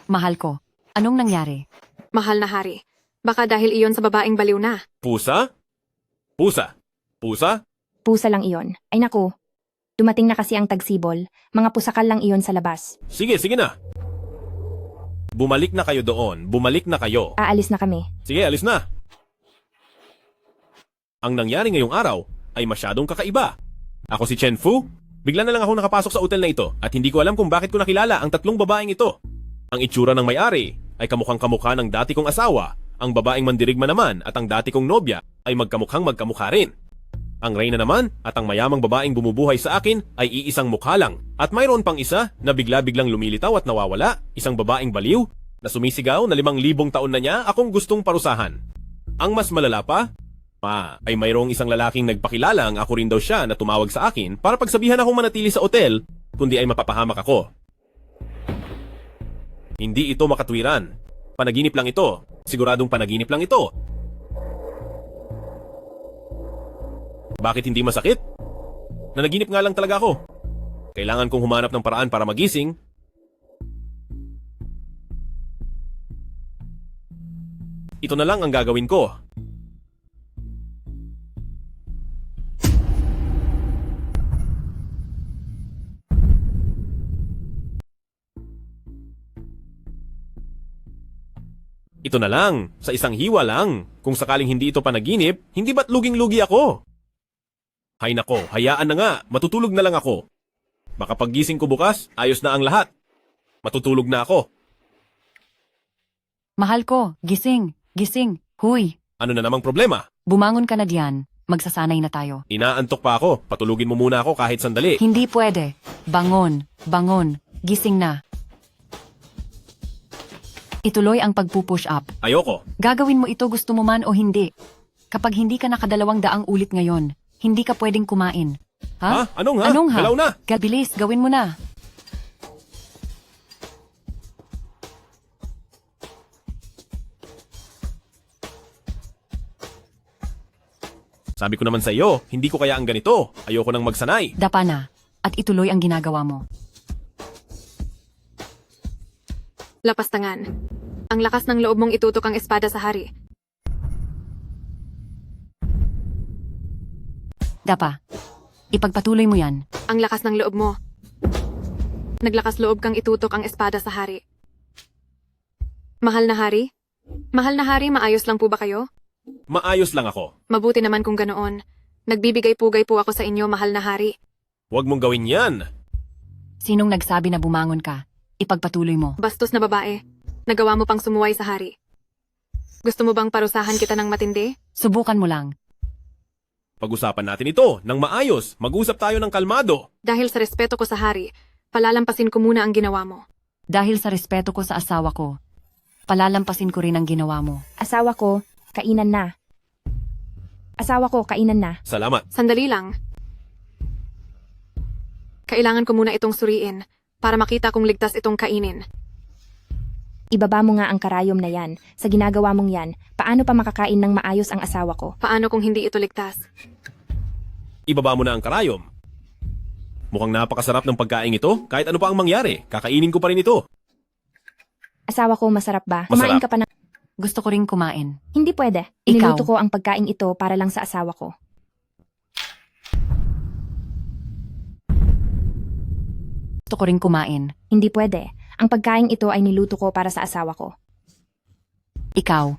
Mahal ko, anong nangyari? Mahal na hari, baka dahil iyon sa babaeng baliw na. Pusa? Pusa? Pusa? Pusa lang iyon. Ay naku, dumating na kasi ang tagsibol. Mga pusakal lang iyon sa labas. Sige, sige na. Bumalik na kayo doon, bumalik na kayo. Aalis na kami. Sige, alis na. Ang nangyari ngayong araw ay masyadong kakaiba. Ako si Chen Fu. Bigla na lang ako nakapasok sa hotel na ito at hindi ko alam kung bakit ko nakilala ang tatlong babaeng ito. Ang itsura ng may-ari ay kamukhang kamukha ng dati kong asawa, ang babaeng mandirigma naman at ang dati kong nobya ay magkamukhang magkamukha rin. Ang reyna naman at ang mayamang babaeng bumubuhay sa akin ay iisang mukha lang. At mayroon pang isa na bigla-biglang lumilitaw at nawawala, isang babaeng baliw na sumisigaw na 5,000 taon na niya akong gustong parusahan. Ang mas malala pa, ay mayroong isang lalaking nagpakilalang ako rin daw siya na tumawag sa akin para pagsabihan akong manatili sa otel, kundi ay mapapahamak ako. Hindi ito makatwiran. Panaginip lang ito. Siguradong panaginip lang ito. Bakit hindi masakit? Nanaginip nga lang talaga ako. Kailangan kong humanap ng paraan para magising. Ito na lang ang gagawin ko. Ito na lang, sa isang hiwa lang. Kung sakaling hindi ito panaginip, hindi ba't luging-lugi ako? Hay nako, hayaan na nga, matutulog na lang ako. Baka paggising ko bukas, ayos na ang lahat. Matutulog na ako. Mahal ko, gising, gising, huy. Ano na namang problema? Bumangon ka na diyan, magsasanay na tayo. Inaantok pa ako, patulugin mo muna ako kahit sandali. Hindi pwede. Bangon, bangon, gising na. Ituloy ang pagpupush up. Ayoko. Gagawin mo ito gusto mo man o hindi. Kapag hindi ka nakadalawang-daang ulit ngayon, hindi ka pwedeng kumain. Ha? Anong ha? Anong ha? Galaw na. Bilis, gawin mo na. Sabi ko naman sa iyo, hindi ko kaya ang ganito. Ayoko nang magsanay. Dapa na, at ituloy ang ginagawa mo. Lapastangan. Ang lakas ng loob mong itutok ang espada sa hari. Dapa, ipagpatuloy mo yan. Ang lakas ng loob mo. Naglakas loob kang itutok ang espada sa hari. Mahal na hari? Mahal na hari, maayos lang po ba kayo? Maayos lang ako. Mabuti naman kung ganoon. Nagbibigay-pugay po ako sa inyo, mahal na hari. Huwag mong gawin yan. Sinong nagsabi na bumangon ka? Ipagpatuloy mo. Bastos na babae. Nagawa mo pang sumuway sa hari. Gusto mo bang parusahan kita ng matindi? Subukan mo lang. Pag-usapan natin ito ng maayos. Mag-usap tayo ng kalmado. Dahil sa respeto ko sa hari, palalampasin ko muna ang ginawa mo. Dahil sa respeto ko sa asawa ko, palalampasin ko rin ang ginawa mo. Asawa ko, kainan na. Asawa ko, kainan na. Salamat. Sandali lang. Kailangan ko muna itong suriin para makita kung ligtas itong kainin. Ibaba mo nga ang karayom na yan. Sa ginagawa mong yan, paano pa makakain ng maayos ang asawa ko? Paano kung hindi ito ligtas? Ibaba mo na ang karayom. Mukhang napakasarap ng pagkain ito. Kahit ano pa ang mangyari, kakainin ko pa rin ito. Asawa ko, masarap ba? Masarap. Kumain ka pa na. Gusto ko rin kumain. Hindi pwede. Ikaw. Niluto ko ang pagkain ito para lang sa asawa ko. Gusto ko rin kumain. Hindi pwede. Ang pagkain ito ay niluto ko para sa asawa ko. Ikaw,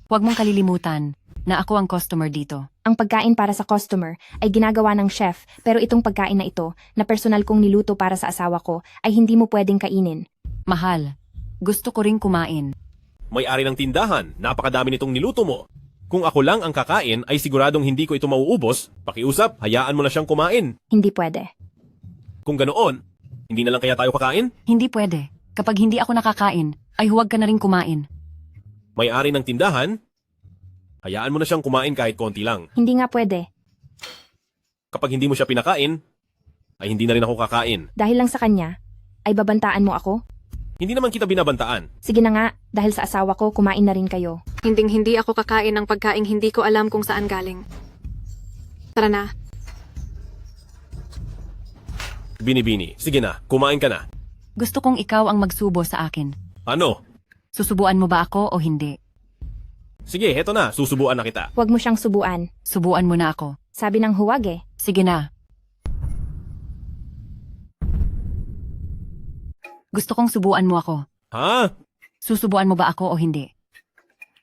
huwag mong kalilimutan na ako ang customer dito. Ang pagkain para sa customer ay ginagawa ng chef, pero itong pagkain na ito, na personal kong niluto para sa asawa ko, ay hindi mo pwedeng kainin. Mahal, gusto ko rin kumain. May-ari ng tindahan, napakadami nitong niluto mo. Kung ako lang ang kakain ay siguradong hindi ko ito mauubos. Pakiusap, hayaan mo na siyang kumain. Hindi pwede. Kung ganoon, hindi na lang kaya tayo kakain? Hindi pwede. Kapag hindi ako nakakain, ay huwag ka na rin kumain. May-ari ng tindahan, hayaan mo na siyang kumain kahit konti lang. Hindi nga pwede. Kapag hindi mo siya pinakain, ay hindi na rin ako kakain. Dahil lang sa kanya, ay babantaan mo ako? Hindi naman kita binabantaan. Sige na nga, dahil sa asawa ko, kumain na rin kayo. Hinding-hindi ako kakain ng pagkaing hindi ko alam kung saan galing. Tara na. Bini-bini, sige na, kumain ka na. Gusto kong ikaw ang magsubo sa akin. Ano? Susubuan mo ba ako o hindi? Sige, heto na, susubuan na kita. Huwag mo siyang subuan. Subuan mo na ako. Sabi ng huwag eh. Sige na. Gusto kong subuan mo ako. Ha? Susubuan mo ba ako o hindi?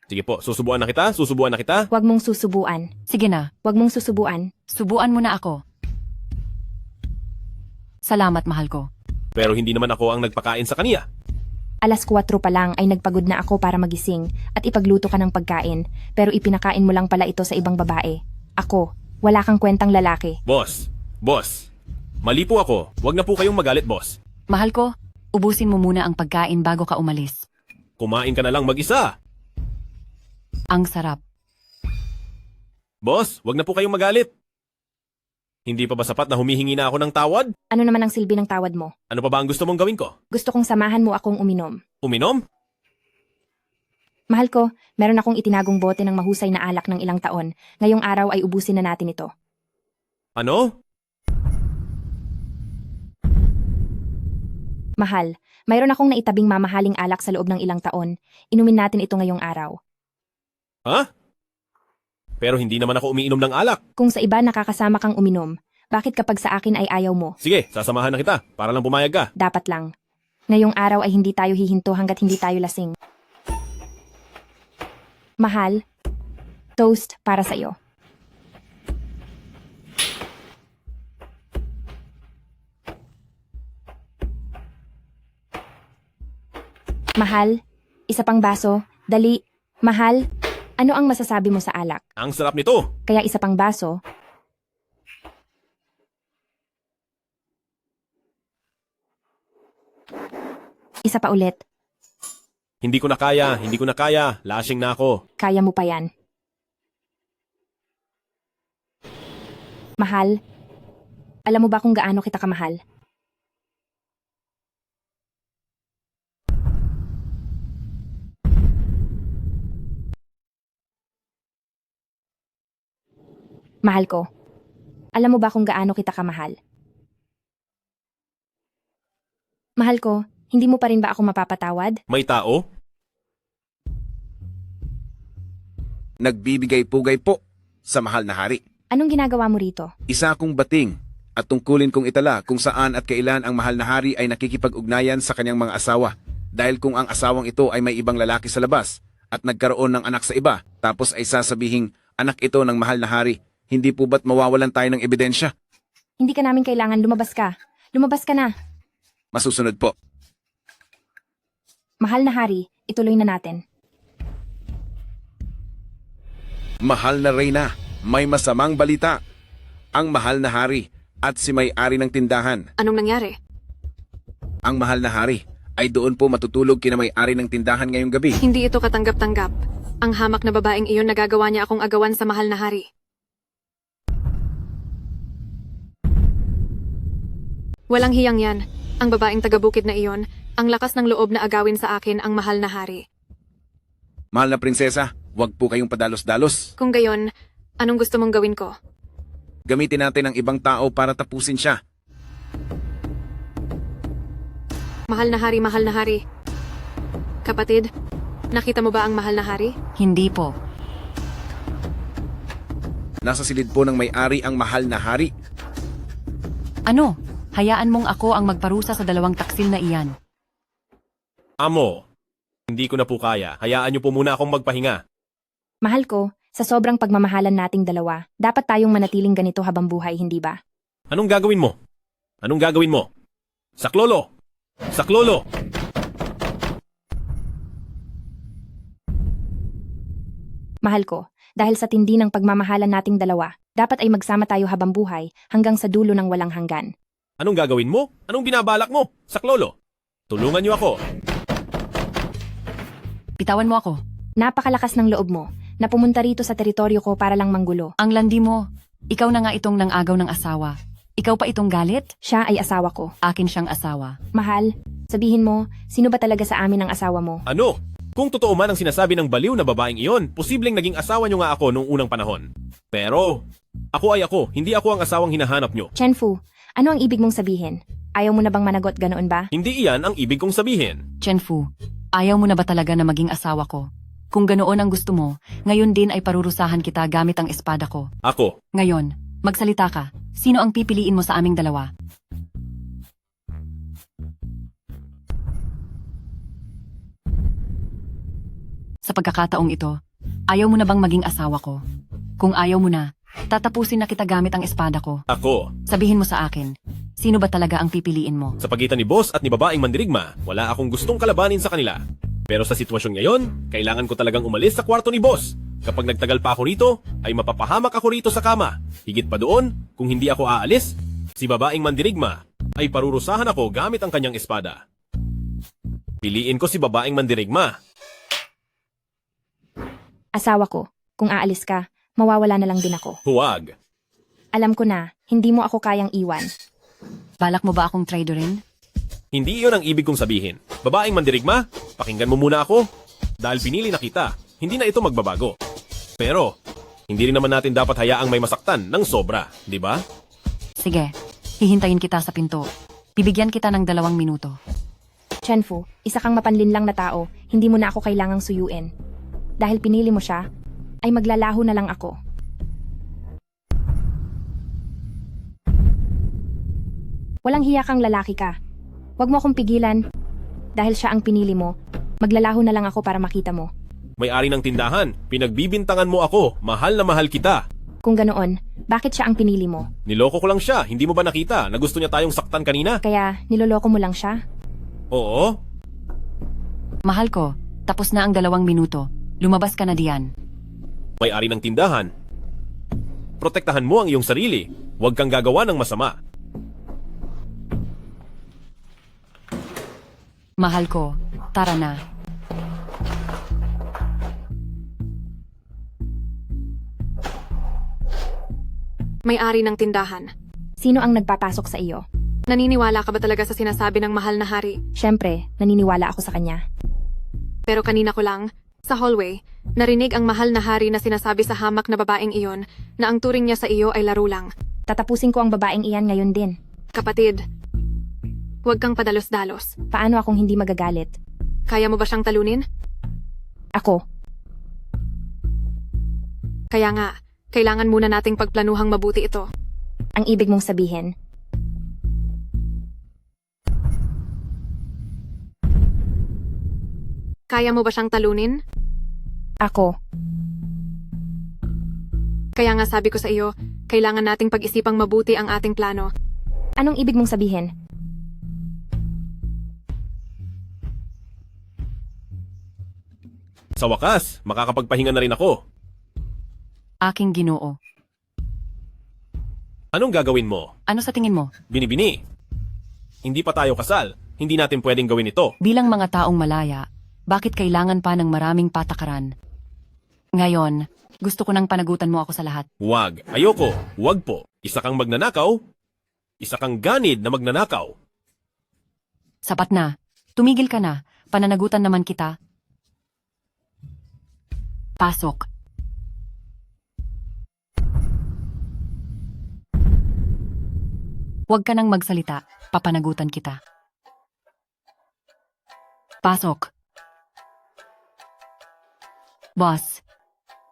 Sige po, susubuan na kita, susubuan na kita. Huwag mong susubuan. Sige na. Huwag mong susubuan. Subuan mo na ako. Salamat, mahal ko. Pero hindi naman ako ang nagpakain sa kaniya. Alas 4 pa lang ay nagpagod na ako para magising at ipagluto ka ng pagkain, pero ipinakain mo lang pala ito sa ibang babae. Ako, Wala kang kwentang lalaki. Boss. Mali po ako. Huwag na po kayong magalit, boss. Mahal ko, ubusin mo muna ang pagkain bago ka umalis. Kumain ka na lang mag-isa. Ang sarap. Boss, huwag na po kayong magalit. Hindi pa ba sapat na humihingi na ako ng tawad? Ano naman ang silbi ng tawad mo? Ano pa ba ang gusto mong gawin ko? Gusto kong samahan mo akong uminom. Uminom? Mahal ko, meron akong itinagong bote ng mahusay na alak ng ilang taon. Ngayong araw ay ubusin na natin ito. Ano? Mahal, mayroon akong naitabing mamahaling alak sa loob ng ilang taon. Inumin natin ito ngayong araw. Ha? Pero hindi naman ako umiinom ng alak. Kung sa iba nakakasama kang uminom, bakit kapag sa akin ay ayaw mo? Sige, sasamahan na kita para lang pumayag ka. Dapat lang. Ngayong araw ay hindi tayo hihinto hanggat hindi tayo lasing. Mahal, toast para sa iyo. Mahal, isa pang baso, dali. Mahal, ano ang masasabi mo sa alak? Ang sarap nito. Kaya isa pang baso. Isa pa ulit. Hindi ko na kaya. Lasing na ako. Kaya mo pa yan. Mahal, alam mo ba kung gaano kita kamahal? Mahal ko, alam mo ba kung gaano kita kamahal? Mahal ko, hindi mo pa rin ba ako mapapatawad? May tao? Nagbibigay-pugay po sa mahal na hari. Anong ginagawa mo rito? Isa akong bating at tungkulin kong itala kung saan at kailan ang mahal na hari ay nakikipag-ugnayan sa kanyang mga asawa. Dahil kung ang asawang ito ay may ibang lalaki sa labas at nagkaroon ng anak sa iba, tapos ay sasabihing anak ito ng mahal na hari, hindi po ba't mawawalan tayo ng ebidensya? Hindi ka namin kailangan, lumabas ka. Lumabas ka na. Masusunod po. Mahal na hari, ituloy na natin. Mahal na Reyna, may masamang balita. Ang mahal na hari at si may-ari ng tindahan. Anong nangyari? Ang mahal na hari ay doon po matutulog kina may-ari ng tindahan ngayong gabi. Hindi ito katanggap-tanggap. Ang hamak na babaeng iyon nagagawa niya akong agawan sa mahal na hari. Walang hiyang yan. Ang babaeng taga-bukid na iyon, ang lakas ng loob na agawin sa akin ang mahal na hari. Mahal na prinsesa, huwag po kayong padalos-dalos. Kung gayon, anong gusto mong gawin ko? Gamitin natin ang ibang tao para tapusin siya. Mahal na hari. Kapatid, nakita mo ba ang mahal na hari? Hindi po. Nasa silid po ng may-ari ang mahal na hari. Ano? Hayaan mong ako ang magparusa sa dalawang taksil na iyan. Amo, hindi ko na po kaya. Hayaan niyo po muna akong magpahinga. Mahal ko, sa sobrang pagmamahalan nating dalawa, dapat tayong manatiling ganito habang buhay, hindi ba? Anong gagawin mo? Anong gagawin mo? Saklolo! Saklolo! Mahal ko, dahil sa tindi ng pagmamahalan nating dalawa, dapat ay magsama tayo habang buhay hanggang sa dulo ng walang hanggan. Anong gagawin mo? Anong binabalak mo? Saklolo! Tulungan niyo ako. Bitawan mo ako. Napakalakas ng loob mo, na pumunta rito sa teritoryo ko para lang manggulo. Ang landi mo. Ikaw na nga itong nang-agaw ng asawa. Ikaw pa itong galit? Siya ay asawa ko. Akin siyang asawa. Mahal, sabihin mo, sino ba talaga sa amin ang asawa mo? Ano? Kung totoo man ang sinasabi ng baliw na babaeng iyon, posibleng naging asawa niyo nga ako noong unang panahon. Pero, ako ay ako, hindi ako ang asawang hinahanap niyo. Chenfu, ano ang ibig mong sabihin? Ayaw mo na bang managot ganoon ba? Hindi iyan ang ibig kong sabihin. Chenfu, ayaw mo na ba talaga na maging asawa ko? Kung ganoon ang gusto mo, ngayon din ay parurusahan kita gamit ang espada ko. Ako, Ngayon, magsalita ka. Sino ang pipiliin mo sa aming dalawa? Sa pagkakataong ito, ayaw mo na bang maging asawa ko? Kung ayaw mo na, tatapusin na kita gamit ang espada ko. ako. Sabihin mo sa akin, sino ba talaga ang pipiliin mo? Sa pagitan ni boss at ni babaeng mandirigma, wala akong gustong kalabanin sa kanila. Pero sa sitwasyon ngayon, kailangan ko talagang umalis sa kwarto ni boss. Kapag nagtagal pa ako rito, ay mapapahamak ako rito sa kama. Higit pa doon, kung hindi ako aalis, si babaeng mandirigma ay parurusahan ako gamit ang kanyang espada. Piliin ko si babaeng mandirigma. Asawa ko, kung aalis ka, mawawala na lang din ako. Huwag. Alam ko na, hindi mo ako kayang iwan. Balak mo ba akong traidorin? Hindi iyon ang ibig kong sabihin. Babaeng mandirigma, pakinggan mo muna ako. Dahil pinili na kita, hindi na ito magbabago. Pero, hindi rin naman natin dapat hayaang may masaktan ng sobra, di ba? Sige, hihintayin kita sa pinto. Bibigyan kita ng 2 minuto. Chenfu, isa kang mapanlinlang na tao, hindi mo na ako kailangang suyuin. Dahil pinili mo siya, ay maglalaho na lang ako. Walang hiya kang lalaki ka. Huwag mo akong pigilan. Dahil siya ang pinili mo, maglalaho na lang ako para makita mo. May-ari ng tindahan, pinagbibintangan mo ako, mahal na mahal kita. Kung ganoon, bakit siya ang pinili mo? Niloko ko lang siya, hindi mo ba nakita na gusto niya tayong saktan kanina? Kaya niloloko mo lang siya? Oo, Mahal ko, tapos na ang 2 minuto. Lumabas ka na diyan. may-ari ng tindahan. Protektahan mo ang iyong sarili, huwag kang gagawa ng masama. Mahal ko, tara na. May-ari ng tindahan. Sino ang nagpapasok sa iyo? Naniniwala ka ba talaga sa sinasabi ng mahal na hari? Siyempre, naniniwala ako sa kanya. Pero kanina ko lang, sa hallway, narinig ang mahal na hari na sinasabi sa hamak na babaeng iyon na ang turing niya sa iyo ay laro lang. Tatapusin ko ang babaeng iyan ngayon din. Kapatid, huwag kang padalos-dalos. Paano akong hindi magagalit? Kaya mo ba siyang talunin? Ako, Kaya nga, kailangan muna nating pagplanuhang mabuti ito. ang ibig mong sabihin. Kaya mo ba siyang talunin? Ako, Kaya nga sabi ko sa iyo, kailangan nating pag-isipang mabuti ang ating plano. anong ibig mong sabihin? Sa wakas, makakapagpahinga na rin ako. Aking Ginoo. Anong gagawin mo? Ano sa tingin mo? Binibini. Hindi pa tayo kasal, hindi natin pwedeng gawin ito. Bilang mga taong malaya, bakit kailangan pa ng maraming patakaran? Ngayon, gusto ko nang panagutan mo ako sa lahat. Huwag, ayoko, huwag po. Isa kang magnanakaw, isa kang ganid na magnanakaw. Sapat na. Tumigil ka na. Pananagutan naman kita. Pasok. Huwag ka nang magsalita. Papanagutan kita. Pasok. Boss,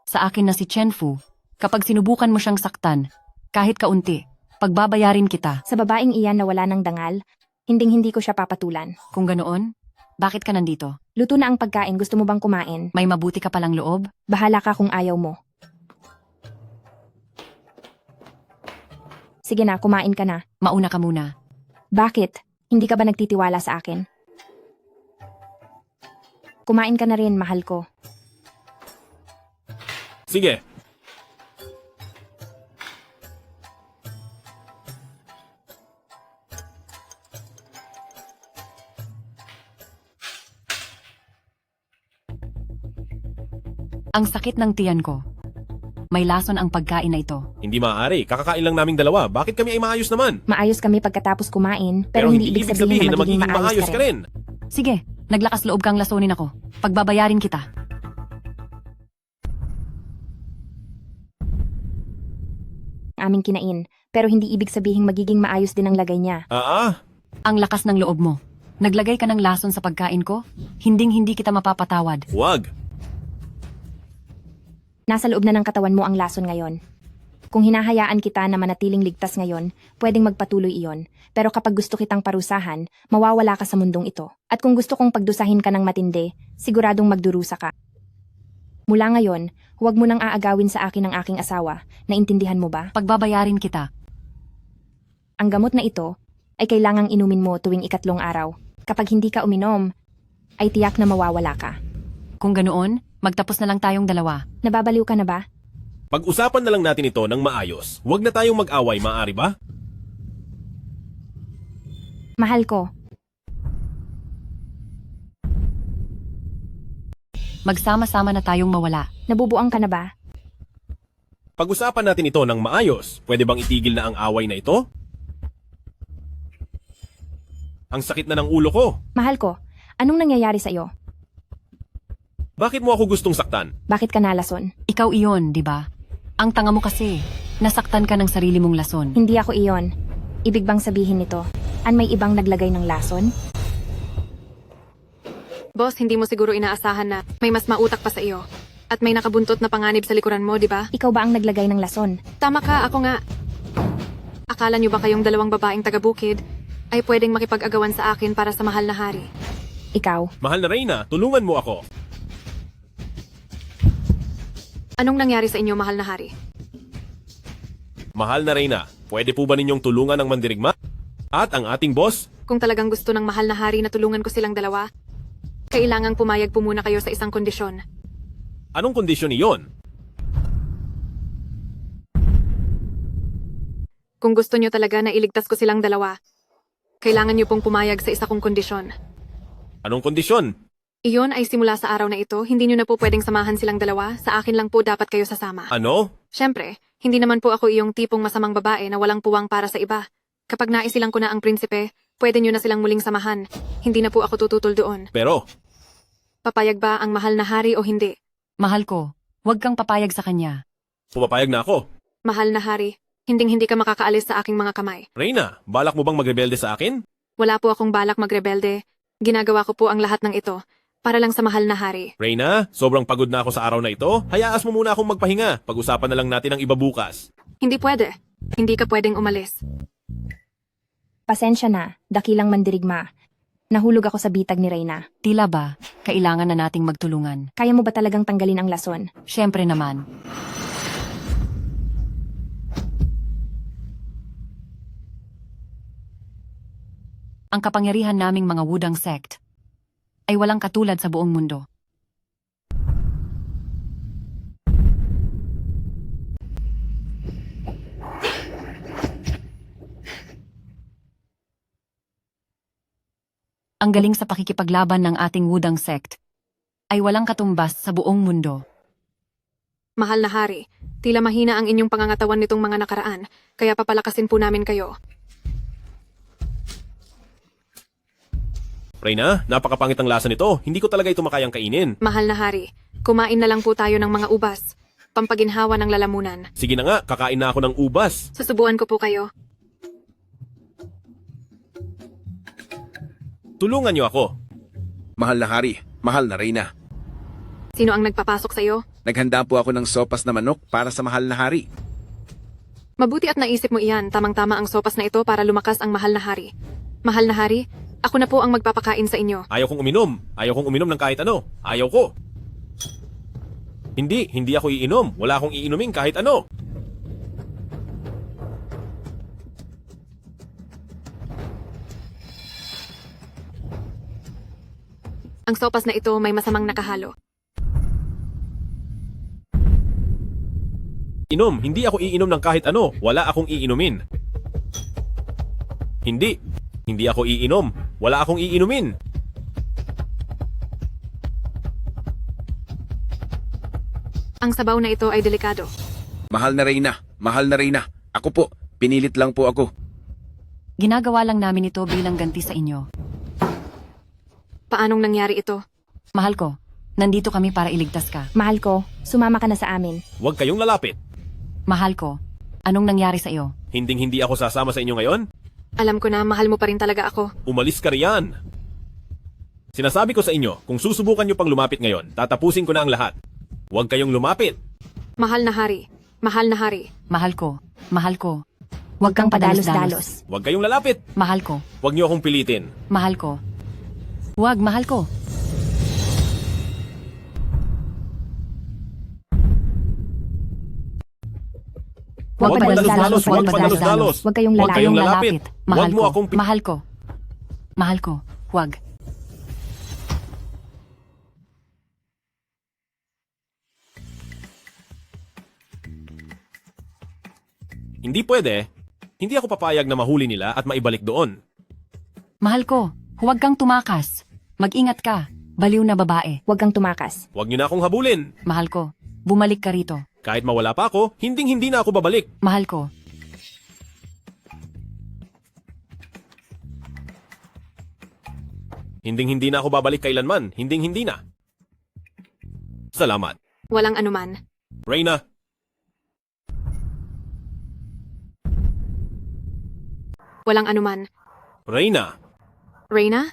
sa akin na si Chenfu, kapag sinubukan mo siyang saktan, kahit kaunti, pagbabayarin kita. Sa babaeng iyan na wala ng dangal, hinding-hindi ko siya papatulan. Kung ganoon, bakit ka nandito? Luto na ang pagkain, gusto mo bang kumain? May mabuti ka palang loob? Bahala ka kung ayaw mo. Sige na, kumain ka na. Mauna ka muna. Bakit? Hindi ka ba nagtitiwala sa akin? Kumain ka na rin, mahal ko. Sige, Ang sakit ng tiyan ko. May lason ang pagkain na ito. hindi maaari. Kakakain lang naming dalawa. Bakit kami ay maayos naman? Maayos kami pagkatapos kumain, pero hindi ibig sabihin na magiging maayos ka rin. Sige, naglakas loob kang lasunin ako. Pagbabayarin kita. Aming kinain, pero hindi ibig sabihin magiging maayos din ang lagay niya. Ang lakas ng loob mo. Naglagay ka ng lason sa pagkain ko? Hinding-hindi kita mapapatawad. Huwag. Nasa loob na ng katawan mo ang lason ngayon. Kung hinahayaan kita na manatiling ligtas ngayon, pwedeng magpatuloy iyon. Pero kapag gusto kitang parusahan, mawawala ka sa mundong ito. At kung gusto kong pagdusahin ka ng matindi, siguradong magdurusa ka. Mula ngayon, huwag mo nang aagawin sa akin ang aking asawa. Naintindihan mo ba? Pagbabayarin kita. Ang gamot na ito ay kailangang inumin mo tuwing 3 araw. Kapag hindi ka uminom, ay tiyak na mawawala ka. Kung ganoon, Magtapos na lang tayong dalawa. Nababaliw ka na ba? Pag-usapan na lang natin ito ng maayos. Huwag na tayong mag-away, maaari ba? Mahal ko. Magsama-sama na tayong mawala. Nabubuang ka na ba? Pag-usapan natin ito ng maayos. Pwede bang itigil na ang away na ito? Ang sakit na ng ulo ko. Mahal ko. Anong nangyayari sa iyo? Bakit mo ako gustong saktan? Bakit ka nalason? Ikaw iyon, di ba? Ang tanga mo kasi. Nasaktan ka ng sarili mong lason. Hindi ako iyon. Ibig bang sabihin nito? An may ibang naglagay ng lason? Boss, hindi mo siguro inaasahan na may mas mautak pa sa iyo. At may nakabuntot na panganib sa likuran mo, di ba? Ikaw ba ang naglagay ng lason? Tama ka, ako nga. Akala niyo ba kayong dalawang babaeng taga-bukid ay pwedeng makipag-agawan sa akin para sa mahal na hari? Ikaw? Mahal na Reyna, tulungan mo ako. Anong nangyari sa inyo, mahal na hari? Mahal na Reyna, pwede po ba ninyong tulungan ng mandirigma? At ang ating boss? Kung talagang gusto ng mahal na hari na tulungan ko silang dalawa, kailangang pumayag po muna kayo sa isang kondisyon. Anong kondisyon iyon? Kung gusto nyo talaga na iligtas ko silang dalawa, kailangan nyo pong pumayag sa isa kong kondisyon. Anong kondisyon? Iyon ay simula sa araw na ito, hindi nyo na po pwedeng samahan silang dalawa, sa akin lang po dapat kayo sasama. Ano? Siyempre, hindi naman po ako iyong tipong masamang babae na walang puwang para sa iba. Kapag naisilang ko na ang prinsipe, pwede nyo na silang muling samahan. Hindi na po ako tututol doon. Pero, Papayag ba ang mahal na hari o hindi? Mahal ko, huwag kang papayag sa kanya. pumapayag na ako. Mahal na hari, hinding-hindi ka makakaalis sa aking mga kamay. Reyna, balak mo bang magrebelde sa akin? Wala po akong balak magrebelde. Ginagawa ko po ang lahat ng ito para lang sa mahal na hari. Reyna, sobrang pagod na ako sa araw na ito. Hayaas mo muna akong magpahinga. Pag-usapan na lang natin ang iba bukas. Hindi pwede. Hindi ka pwedeng umalis. Pasensya na, dakilang mandirigma. Nahulog ako sa bitag ni Reyna. Tila ba, kailangan na nating magtulungan? Kaya mo ba talagang tanggalin ang lason? Siyempre naman. Ang kapangyarihan naming mga wudang sect ay walang katulad sa buong mundo. Ang galing sa pakikipaglaban ng ating wudang sect ay walang katumbas sa buong mundo. Mahal na hari, tila mahina ang inyong pangangatawan nitong mga nakaraan, kaya papalakasin po namin kayo. Reyna, napakapangit ang lasa nito. Hindi ko talaga ito makayang kainin. Mahal na hari, kumain na lang po tayo ng mga ubas. Pampaginhawa ng lalamunan. Sige na nga, kakain na ako ng ubas. Susubuan ko po kayo. Tulungan niyo ako. Mahal na hari, mahal na Reyna. Sino ang nagpapasok sa iyo? Naghanda po ako ng sopas na manok para sa mahal na hari. Mabuti at naisip mo iyan, tamang-tama ang sopas na ito para lumakas ang mahal na hari. Mahal na hari, ako na po ang magpapakain sa inyo. Ayaw kong uminom. Ayaw kong uminom ng kahit ano. Ayaw ko. Hindi ako iinom. Wala akong iinumin kahit ano. Ang sopas na ito may masamang nakahalo. Hindi ako iinom ng kahit ano. Wala akong iinumin. Hindi ako iinom. Wala akong iinumin. Ang sabaw na ito ay delikado. Mahal na Reyna, mahal na Reyna. Ako po, pinilit lang po ako. Ginagawa lang namin ito bilang ganti sa inyo. Paanong nangyari ito? Mahal ko, nandito kami para iligtas ka. Mahal ko, sumama ka na sa amin. Huwag kayong lalapit. Mahal ko, anong nangyari sa iyo? Hindi ako sasama sa inyo ngayon. Alam ko na mahal mo pa rin talaga ako. Umalis ka riyan. Sinasabi ko sa inyo, kung susubukan nyo pang lumapit ngayon, tatapusin ko na ang lahat. Huwag kayong lumapit. Mahal na hari. Mahal na hari. Mahal ko, mahal ko. Huwag kang padalos-dalos. Huwag kayong lalapit. Mahal ko, Huwag nyo akong pilitin. mahal ko. Huwag, mahal ko. Huwag padalos-dalos, huwag padalos-dalos. Huwag kayong Huwag kayong lalapit. lalapit. Mahal Huwag mo ko, akong mahal ko. Mahal ko, huwag. Hindi pwede. Hindi ako papayag na mahuli nila at maibalik doon. Mahal ko, huwag kang tumakas. Mag-ingat ka. Baliw na babae. Huwag kang tumakas. Huwag niyo na akong habulin. Mahal ko, bumalik ka rito. Kahit mawala pa ako, hinding-hindi na ako babalik. Mahal ko, Hinding-hindi na ako babalik kailanman. Hinding-hindi na. Salamat. Walang anuman. Reyna, Walang anuman. Reyna. Reyna?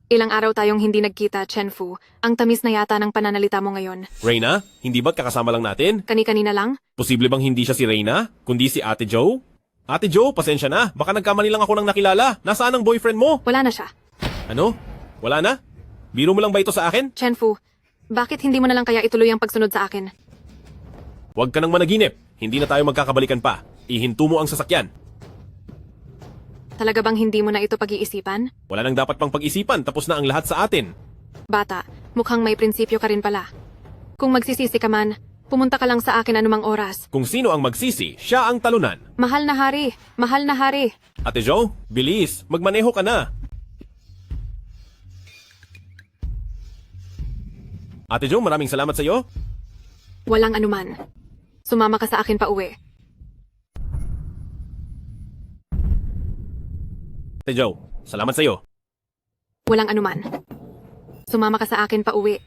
Ilang araw tayong hindi nagkita, Chenfu. Ang tamis na yata ng pananalita mo ngayon. Reyna, hindi ba't kakasama lang natin? Kani-kanina lang? Posible bang hindi siya si Reyna, kundi si Ate Joe? Ate Joe, pasensya na. Baka nagkamali lang ako ng nakilala. Nasaan ang boyfriend mo? Wala na siya. Ano? Wala na? Biro mo lang ba ito sa akin? Chenfu, bakit hindi mo na lang kaya ituloy ang pagsunod sa akin? Huwag ka nang managinip. Hindi na tayo magkakabalikan pa. Ihinto mo ang sasakyan. Talaga bang hindi mo na ito pag-iisipan? Wala nang dapat pang pag-isipan. Tapos na ang lahat sa atin. Bata, mukhang may prinsipyo ka rin pala. Kung magsisisi ka man, pumunta ka lang sa akin anumang oras. Kung sino ang magsisi, siya ang talunan. Mahal na hari, mahal na hari. Ate Joe, bilis. Magmaneho ka na. Ate Joe, maraming salamat sa iyo. Walang anuman. Sumama ka sa akin pa uwi. Ate Joe, salamat sa iyo. Walang anuman. Sumama ka sa akin pa uwi.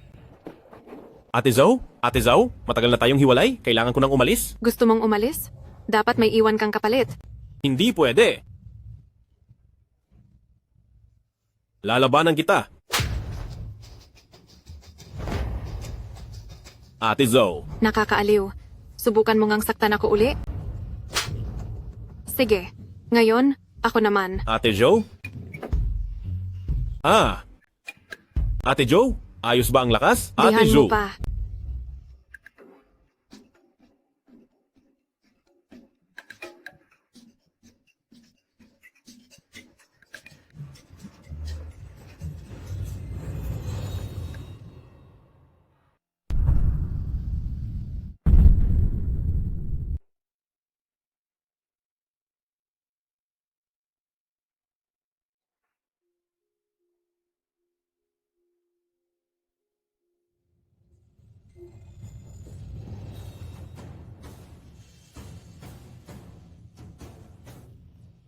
Ate Zoe? Ate Zoe? Matagal na tayong hiwalay? Kailangan ko nang umalis? Gusto mong umalis? Dapat may iwan kang kapalit. Hindi pwede. Lalabanan kita. Ate Zoe, Nakakaaliw. Subukan mo ngang saktan ako uli? Sige. Ngayon, ako naman. Ate Joe? Ah. Ate Joe? Ayos ba ang lakas? Ate Dihan mo Joe. pa.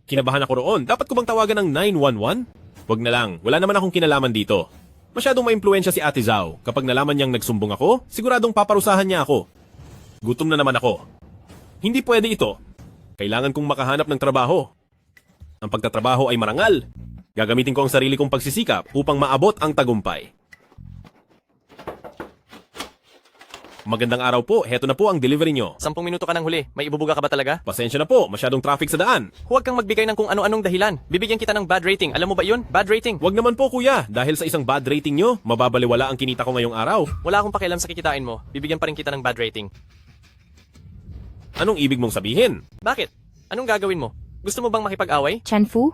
Kinabahan ako roon. Dapat ko bang tawagan ng 911? Wag na lang. Wala naman akong kinalaman dito. Masyadong maimpluwensya si Ate Zhao. Kapag nalaman niyang nagsumbong ako, siguradong paparusahan niya ako. Gutom na naman ako. Hindi pwede ito. Kailangan kong makahanap ng trabaho. Ang pagtatrabaho ay marangal. Gagamitin ko ang sarili kong pagsisikap upang maabot ang tagumpay. Magandang araw po. Heto na po ang delivery nyo. 10 minuto ka nang huli. May ibubuga ka ba talaga? Pasensya na po. Masyadong traffic sa daan. Huwag kang magbigay ng kung ano-anong dahilan. Bibigyan kita ng bad rating. Alam mo ba yun? Bad rating. Wag naman po kuya. Dahil sa isang bad rating nyo, mababaliwala ang kinita ko ngayong araw. Wala akong pakialam sa kikitain mo. Bibigyan pa rin kita ng bad rating. Anong ibig mong sabihin? Bakit? Anong gagawin mo? Gusto mo bang makipag-away? Chenfu?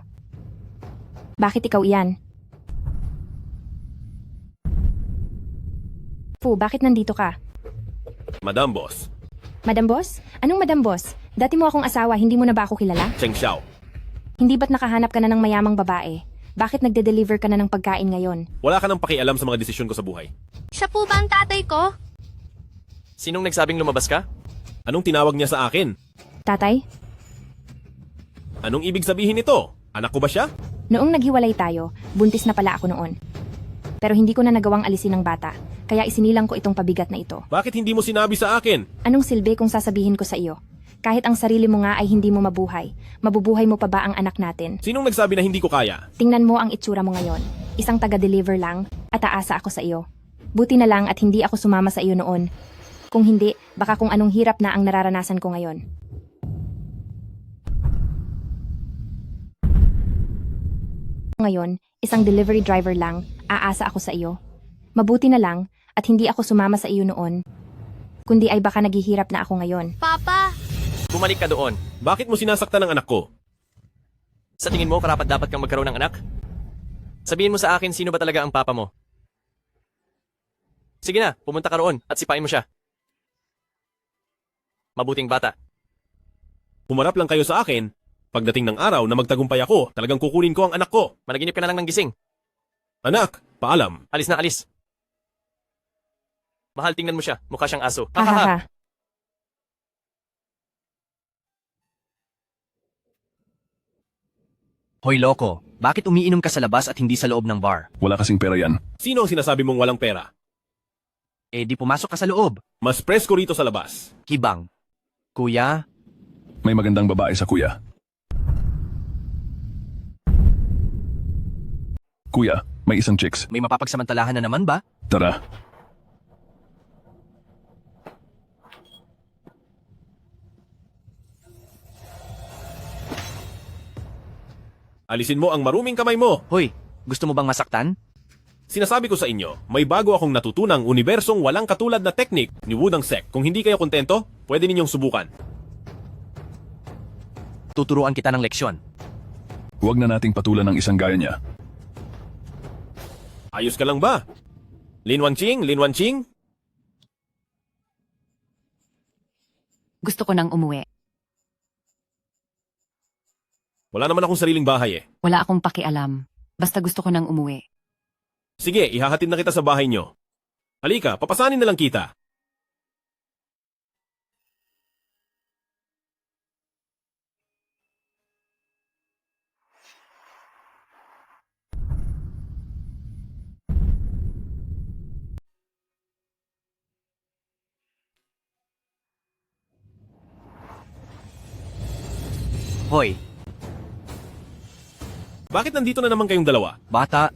Bakit ikaw iyan? Fu, bakit nandito ka? Madam Boss. Madam Boss? Anong Madam Boss? Dati mo akong asawa, hindi mo na ba ako kilala? Cheng Xiao. Hindi ba't nakahanap ka na ng mayamang babae? Bakit nagde-deliver ka na ng pagkain ngayon? Wala ka nang pakialam sa mga desisyon ko sa buhay. Siya po ba ang tatay ko? Sinong nagsabing lumabas ka? Anong tinawag niya sa akin? Tatay? Anong ibig sabihin nito? Anak ko ba siya? Noong naghiwalay tayo, buntis na pala ako noon. Pero hindi ko na nagawang alisin ng bata, kaya isinilang ko itong pabigat na ito. Bakit hindi mo sinabi sa akin? Anong silbi kung sasabihin ko sa iyo? Kahit ang sarili mo nga ay hindi mo mabuhay, mabubuhay mo pa ba ang anak natin? Sinong nagsabi na hindi ko kaya? Tingnan mo ang itsura mo ngayon. Isang taga-deliver lang at aasa ako sa iyo. Buti na lang at hindi ako sumama sa iyo noon. Kung hindi, baka kung anong hirap na ang nararanasan ko ngayon. Ngayon, isang delivery driver lang, aasa ako sa iyo. Mabuti na lang at hindi ako sumama sa iyo noon. Kundi ay baka naghihirap na ako ngayon. Papa! Bumalik ka doon. Bakit mo sinasaktan ang anak ko? Sa tingin mo, karapat dapat kang magkaroon ng anak? Sabihin mo sa akin sino ba talaga ang papa mo. Sige na, pumunta ka roon at sipain mo siya. Mabuting bata. Humarap lang kayo sa akin. Pagdating ng araw na magtagumpay ako, talagang kukunin ko ang anak ko. Managinip ka na lang ng gising. Anak, paalam. Alis na alis. Mahal, tingnan mo siya. Mukha siyang aso. Hahaha. Hoy loko, bakit umiinom ka sa labas at hindi sa loob ng bar? Wala kasing pera yan. Sino ang sinasabi mong walang pera? Eh di pumasok ka sa loob. Mas presko rito sa labas. Kibang. Kuya, May magandang babae sa kuya. Kuya, may isang chicks. may mapapagsamantalahan na naman ba? Tara. Alisin mo ang maruming kamay mo. Hoy, gusto mo bang masaktan? Sinasabi ko sa inyo, may bago akong natutunang unibersong walang katulad na teknik ni Wudang Sek. Kung hindi kayo kontento, pwede ninyong subukan. Tuturuan kita ng leksyon. Huwag na nating patulan ng isang gaya niya. Ayos ka lang ba? Lin Wanqing, Lin Wanqing? Gusto ko nang umuwi. Wala naman akong sariling bahay eh. Wala akong pakialam. Basta gusto ko nang umuwi. Sige, ihahatid na kita sa bahay nyo. Halika, papasanin na lang kita. Hoy, Bakit nandito na naman kayong dalawa? bata,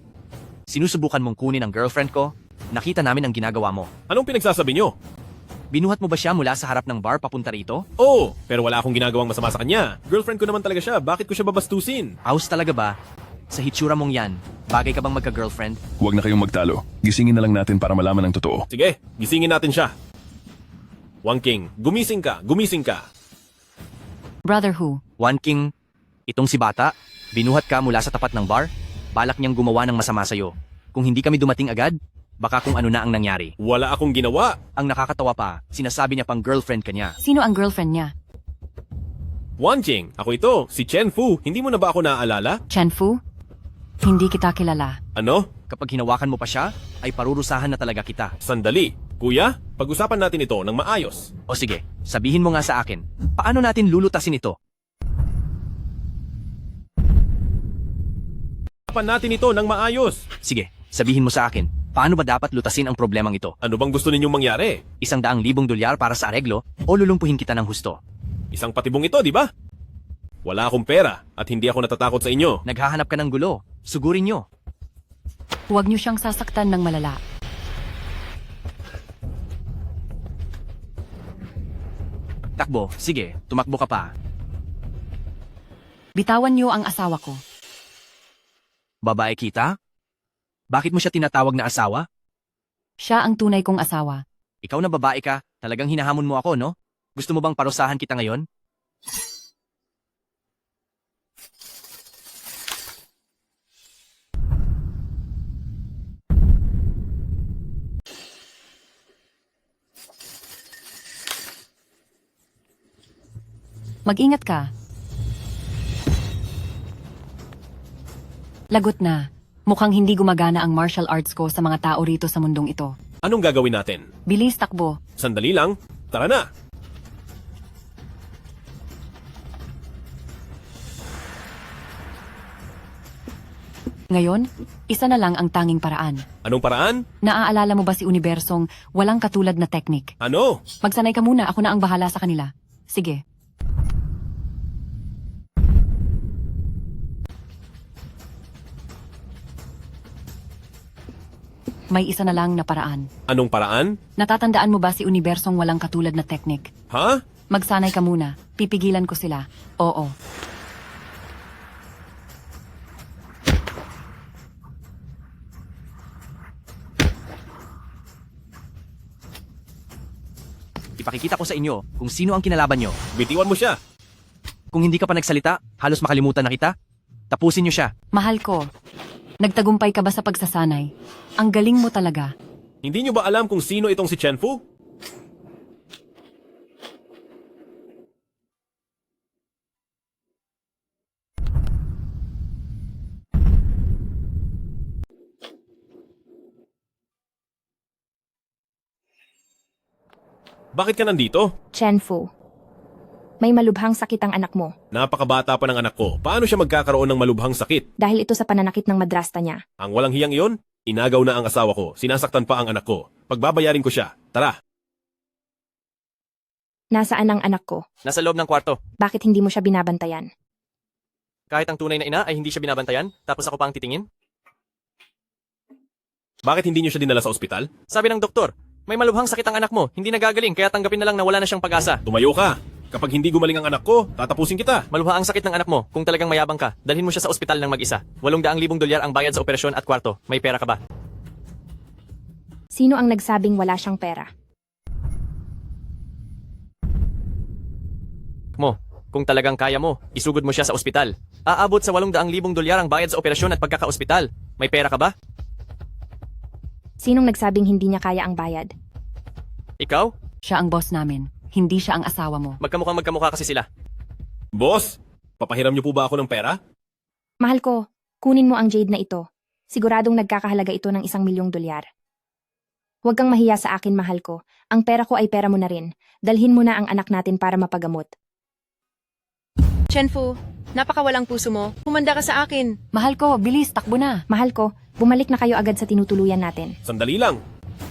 sinusubukan mong kunin ang girlfriend ko? Nakita namin ang ginagawa mo. Anong pinagsasabi nyo? Binuhat mo ba siya mula sa harap ng bar papunta rito? Oo, pero wala akong ginagawang masama sa kanya. Girlfriend ko naman talaga siya, bakit ko siya babastusin? Aus talaga ba? Sa hitsura mong yan, bagay ka bang magka-girlfriend? Huwag na kayong magtalo. Gisingin na lang natin para malaman ang totoo. Sige, gisingin natin siya. Wanqing, gumising ka, gumising ka. Brother Who, One King, itong si bata, binuhat ka mula sa tapat ng bar, balak niyang gumawa ng masama sa'yo. Kung hindi kami dumating agad, baka kung ano na ang nangyari. Wala akong ginawa. Ang nakakatawa pa, sinasabi niya pang girlfriend ka niya. sino ang girlfriend niya? Wanqing, ako ito, si Chen Fu. Hindi mo na ba ako naaalala? Chen Fu? Hindi kita kilala. Ano? Kapag hinawakan mo pa siya, ay parurusahan na talaga kita. Sandali. Kuya, pag-usapan natin ito ng maayos. O sige, sabihin mo nga sa akin, paano natin lulutasin ito? Usapan natin ito ng maayos. Sige, sabihin mo sa akin, paano ba dapat lutasin ang problemang ito? Ano bang gusto ninyong mangyari? $100,000 para sa areglo o lulumpuhin kita ng husto? Isang patibong ito, di ba? Wala akong pera at hindi ako natatakot sa inyo. Naghahanap ka ng gulo, sugurin nyo. Huwag niyo siyang sasaktan ng malala. Takbo, sige, tumakbo ka pa. Bitawan niyo ang asawa ko. Babae kita? Bakit mo siya tinatawag na asawa? Siya ang tunay kong asawa. Ikaw na babae ka, talagang hinahamon mo ako, no? Gusto mo bang parusahan kita ngayon? Mag-ingat ka. Lagot na. Mukhang hindi gumagana ang martial arts ko sa mga tao rito sa mundong ito. Anong gagawin natin? Bilis takbo. Sandali lang. Tara na. Ngayon, isa na lang ang tanging paraan. Anong paraan? Naaalala mo ba si Unibersong walang katulad na teknik? Ano? Magsanay ka muna, ako na ang bahala sa kanila. Sige. May isa na lang na paraan. Anong paraan? Natatandaan mo ba si Unibersong walang katulad na teknik? Ha? Magsanay ka muna. Pipigilan ko sila. Oo. Ipakikita ko sa inyo kung sino ang kinalaban nyo. Bitiwan mo siya. Kung hindi ka pa nagsalita, halos makalimutan na kita. Tapusin nyo siya. Mahal ko. Nagtagumpay ka ba sa pagsasanay? Ang galing mo talaga. Hindi nyo ba alam kung sino itong si Chen Fu? Bakit ka nandito? Chenfu. May malubhang sakit ang anak mo Napakabata pa ng anak ko. Paano siya magkakaroon ng malubhang sakit? dahil ito sa pananakit ng madrasta niya. Ang walang hiyang iyon? Inagaw na ang asawa ko. Sinasaktan pa ang anak ko. Pagbabayarin ko siya. Tara. Nasaan ang anak ko? Nasa loob ng kwarto. Bakit hindi mo siya binabantayan? Kahit ang tunay na ina ay hindi siya binabantayan, tapos ako pa ang titingin. Bakit hindi niyo siya dinala sa ospital? Sabi ng doktor, may malubhang sakit ang anak mo, hindi nagagaling kaya tanggapin na lang na wala na siyang pag-asa. Tumayo ka. Kapag hindi gumaling ang anak ko, tatapusin kita. Malubha ang sakit ng anak mo, kung talagang mayabang ka, dalhin mo siya sa ospital ng mag-isa. $800,000 ang bayad sa operasyon at kwarto. May pera ka ba? Sino ang nagsabing wala siyang pera? Mo, kung talagang kaya mo, isugod mo siya sa ospital. Aabot sa $800,000 ang bayad sa operasyon at pagkaka-ospital. May pera ka ba? Sinong nagsabing hindi niya kaya ang bayad? Ikaw? Siya ang boss namin. Hindi siya ang asawa mo. Magkamukhang magkamukha kasi sila. Boss, papahiram niyo po ba ako ng pera? Mahal ko, kunin mo ang jade na ito. Siguradong nagkakahalaga ito ng $1,000,000. Huwag kang mahiya sa akin, mahal ko. Ang pera ko ay pera mo na rin. Dalhin mo na ang anak natin para mapagamot. Chenfu, napakawalang puso mo. Humanda ka sa akin. Mahal ko, bilis, takbo na. Mahal ko, bumalik na kayo agad sa tinutuluyan natin. Sandali lang.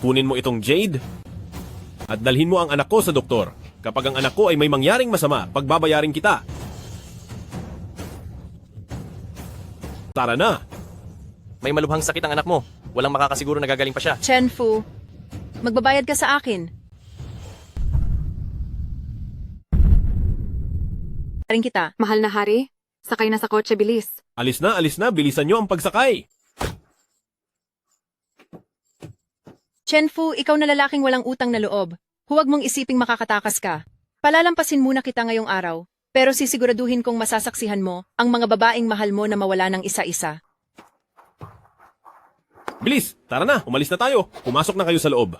Kunin mo itong Jade at dalhin mo ang anak ko sa doktor. Kapag ang anak ko ay may mangyaring masama, pagbabayarin kita. Tara na. May malubhang sakit ang anak mo. Walang makakasiguro na gagaling pa siya. Chenfu, magbabayad ka sa akin. Ring kita. Mahal na hari, sakay na sa kotse, bilis. Alis na, bilisan nyo ang pagsakay. Chenfu, ikaw na lalaking walang utang na loob. Huwag mong isiping makakatakas ka. Palalampasin muna kita ngayong araw, pero sisiguraduhin kong masasaksihan mo ang mga babaeng mahal mo na mawala ng isa-isa. Bilis, tara na, umalis na tayo. Pumasok na kayo sa loob.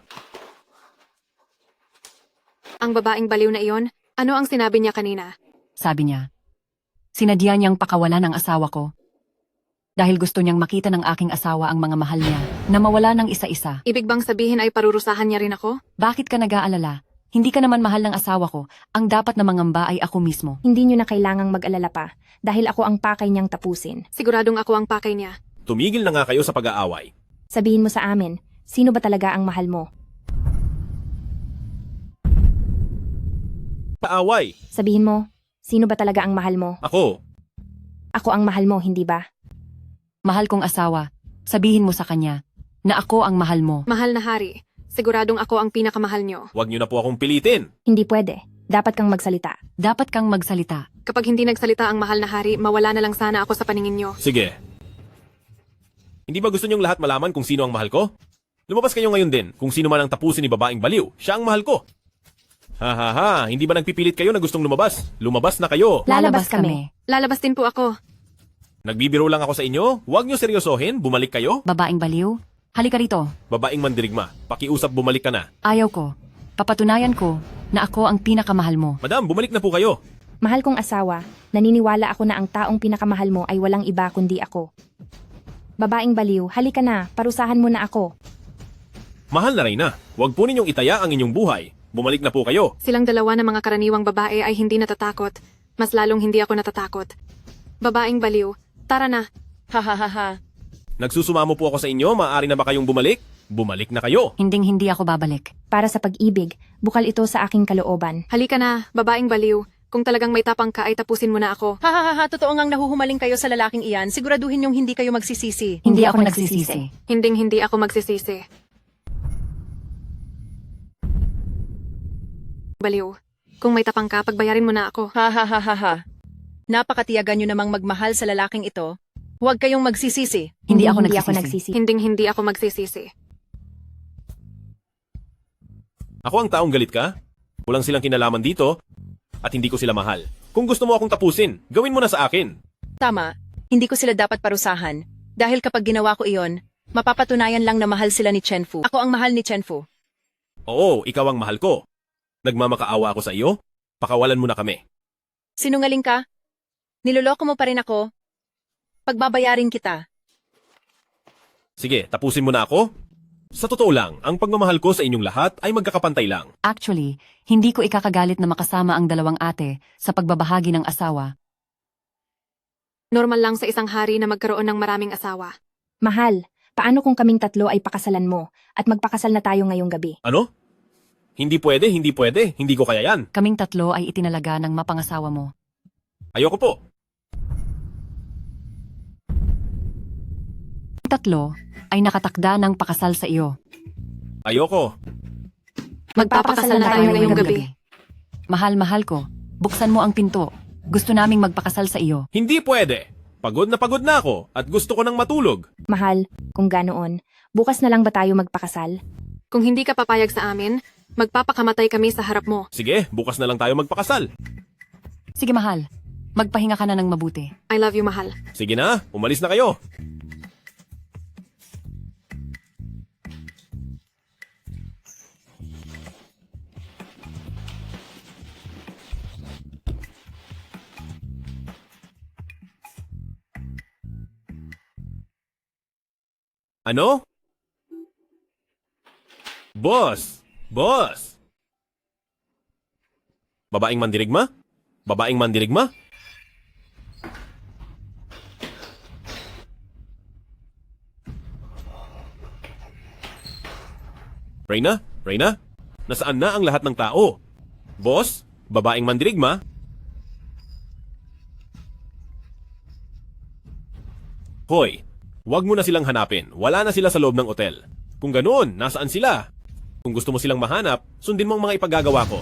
Ang babaeng baliw na iyon, ano ang sinabi niya kanina? Sabi niya. Sinadya niyang pakawalan ang asawa ko. Dahil gusto niyang makita ng aking asawa ang mga mahal niya na mawala ng isa-isa. Ibig bang sabihin ay parurusahan niya rin ako? Bakit ka nag-aalala? Hindi ka naman mahal ng asawa ko. Ang dapat na mangamba ay ako mismo. Hindi nyo na kailangang mag-alala pa, dahil ako ang pakay niyang tapusin. Siguradong ako ang pakay niya. Tumigil na nga kayo sa pag-aaway. Sabihin mo sa amin, sino ba talaga ang mahal mo? Paaway. Sabihin mo, sino ba talaga ang mahal mo? Ako. Ako ang mahal mo, hindi ba? Mahal kong asawa, sabihin mo sa kanya na ako ang mahal mo. Mahal na hari, siguradong ako ang pinakamahal niyo. Huwag nyo na po akong pilitin. Hindi pwede. Dapat kang magsalita. Dapat kang magsalita. Kapag hindi nagsalita ang mahal na hari, mawala na lang sana ako sa paningin niyo. Sige. Hindi ba gusto nyong lahat malaman kung sino ang mahal ko? Lumabas kayo ngayon din. Kung sino man ang tapusin ni babaeng baliw, siya ang mahal ko. Ha ha ha, hindi ba nagpipilit kayo na gustong lumabas? Lumabas na kayo. Lalabas kami. Lalabas din po ako. Nagbibiro lang ako sa inyo. Huwag nyo seryosohin, bumalik kayo. Babaeng baliw, halika rito. Babaeng mandirigma, pakiusap bumalik ka na. Ayaw ko. Papatunayan ko na ako ang pinakamahal mo. Madam, bumalik na po kayo. Mahal kong asawa, naniniwala ako na ang taong pinakamahal mo ay walang iba kundi ako. Babaeng baliw, halika na, parusahan mo na ako. Mahal na Reyna, huwag po ninyong itaya ang inyong buhay. Bumalik na po kayo. Silang dalawa na mga karaniwang babae ay hindi natatakot. Mas lalong hindi ako natatakot. Babaeng baliw, tara na. Ha ha ha ha. Nagsusumamo po ako sa inyo, maaari na ba kayong bumalik? Bumalik na kayo. Hinding-hindi ako babalik. Para sa pag-ibig, bukal ito sa aking kalooban. Halika na, babaeng baliw. Kung talagang may tapang ka ay tapusin mo na ako. Ha ha ha ha, totoo ngang nahuhumaling kayo sa lalaking iyan. Siguraduhin yung hindi kayo magsisisi. Hindi ako nagsisisi. Hinding-hindi ako magsisisi. Baliw. Kung may tapang ka, pagbayarin mo na ako. Ha ha ha ha ha. Napakatiyagan nyo namang magmahal sa lalaking ito. Huwag kayong magsisisi. Hindi ako Hindi nagsisisi. Hinding-hindi ako magsisisi. Ako ang taong galit ka? Walang silang kinalaman dito at hindi ko sila mahal. Kung gusto mo akong tapusin, gawin mo na sa akin. Tama, hindi ko sila dapat parusahan. Dahil kapag ginawa ko iyon, mapapatunayan lang na mahal sila ni Chenfu. Ako ang mahal ni Chenfu. Oo, ikaw ang mahal ko. Nagmamakaawa ako sa iyo? Pakawalan mo na kami. Sinungaling ka? Niloloko mo pa rin ako? Pagbabayarin kita. Sige, tapusin mo na ako. Sa totoo lang, ang pagmamahal ko sa inyong lahat ay magkakapantay lang. Actually, hindi ko ikakagalit na makasama ang dalawang ate sa pagbabahagi ng asawa. Normal lang sa isang hari na magkaroon ng maraming asawa. Mahal, paano kung kaming tatlo ay pakasalan mo at magpakasal na tayo ngayong gabi? Ano? Hindi pwede, hindi ko kaya yan. Kaming tatlo ay itinalaga ng mapangasawa mo. Ayoko po. Ang tatlo ay nakatakda ng pakasal sa iyo. Ayoko. Magpapakasal na tayo ngayong gabi. Mahal ko, buksan mo ang pinto. Gusto naming magpakasal sa iyo. Hindi pwede. Pagod na ako at gusto ko nang matulog. Mahal, kung ganoon, bukas na lang ba tayo magpakasal? Kung hindi ka papayag sa amin, magpapakamatay kami sa harap mo. Sige, bukas na lang tayo magpakasal. Sige mahal, magpahinga ka na ng mabuti. I love you, mahal. Sige na, umalis na kayo. Ano? Boss! Boss! Babaeng mandirigma? Babaeng mandirigma? Reyna? Reyna? Nasaan na ang lahat ng tao? Boss? Babaeng mandirigma? Hoy, wag mo na silang hanapin. Wala na sila sa loob ng otel. Kung ganoon, nasaan sila? Kung gusto mo silang mahanap, sundin mo ang mga ipagagawa ko.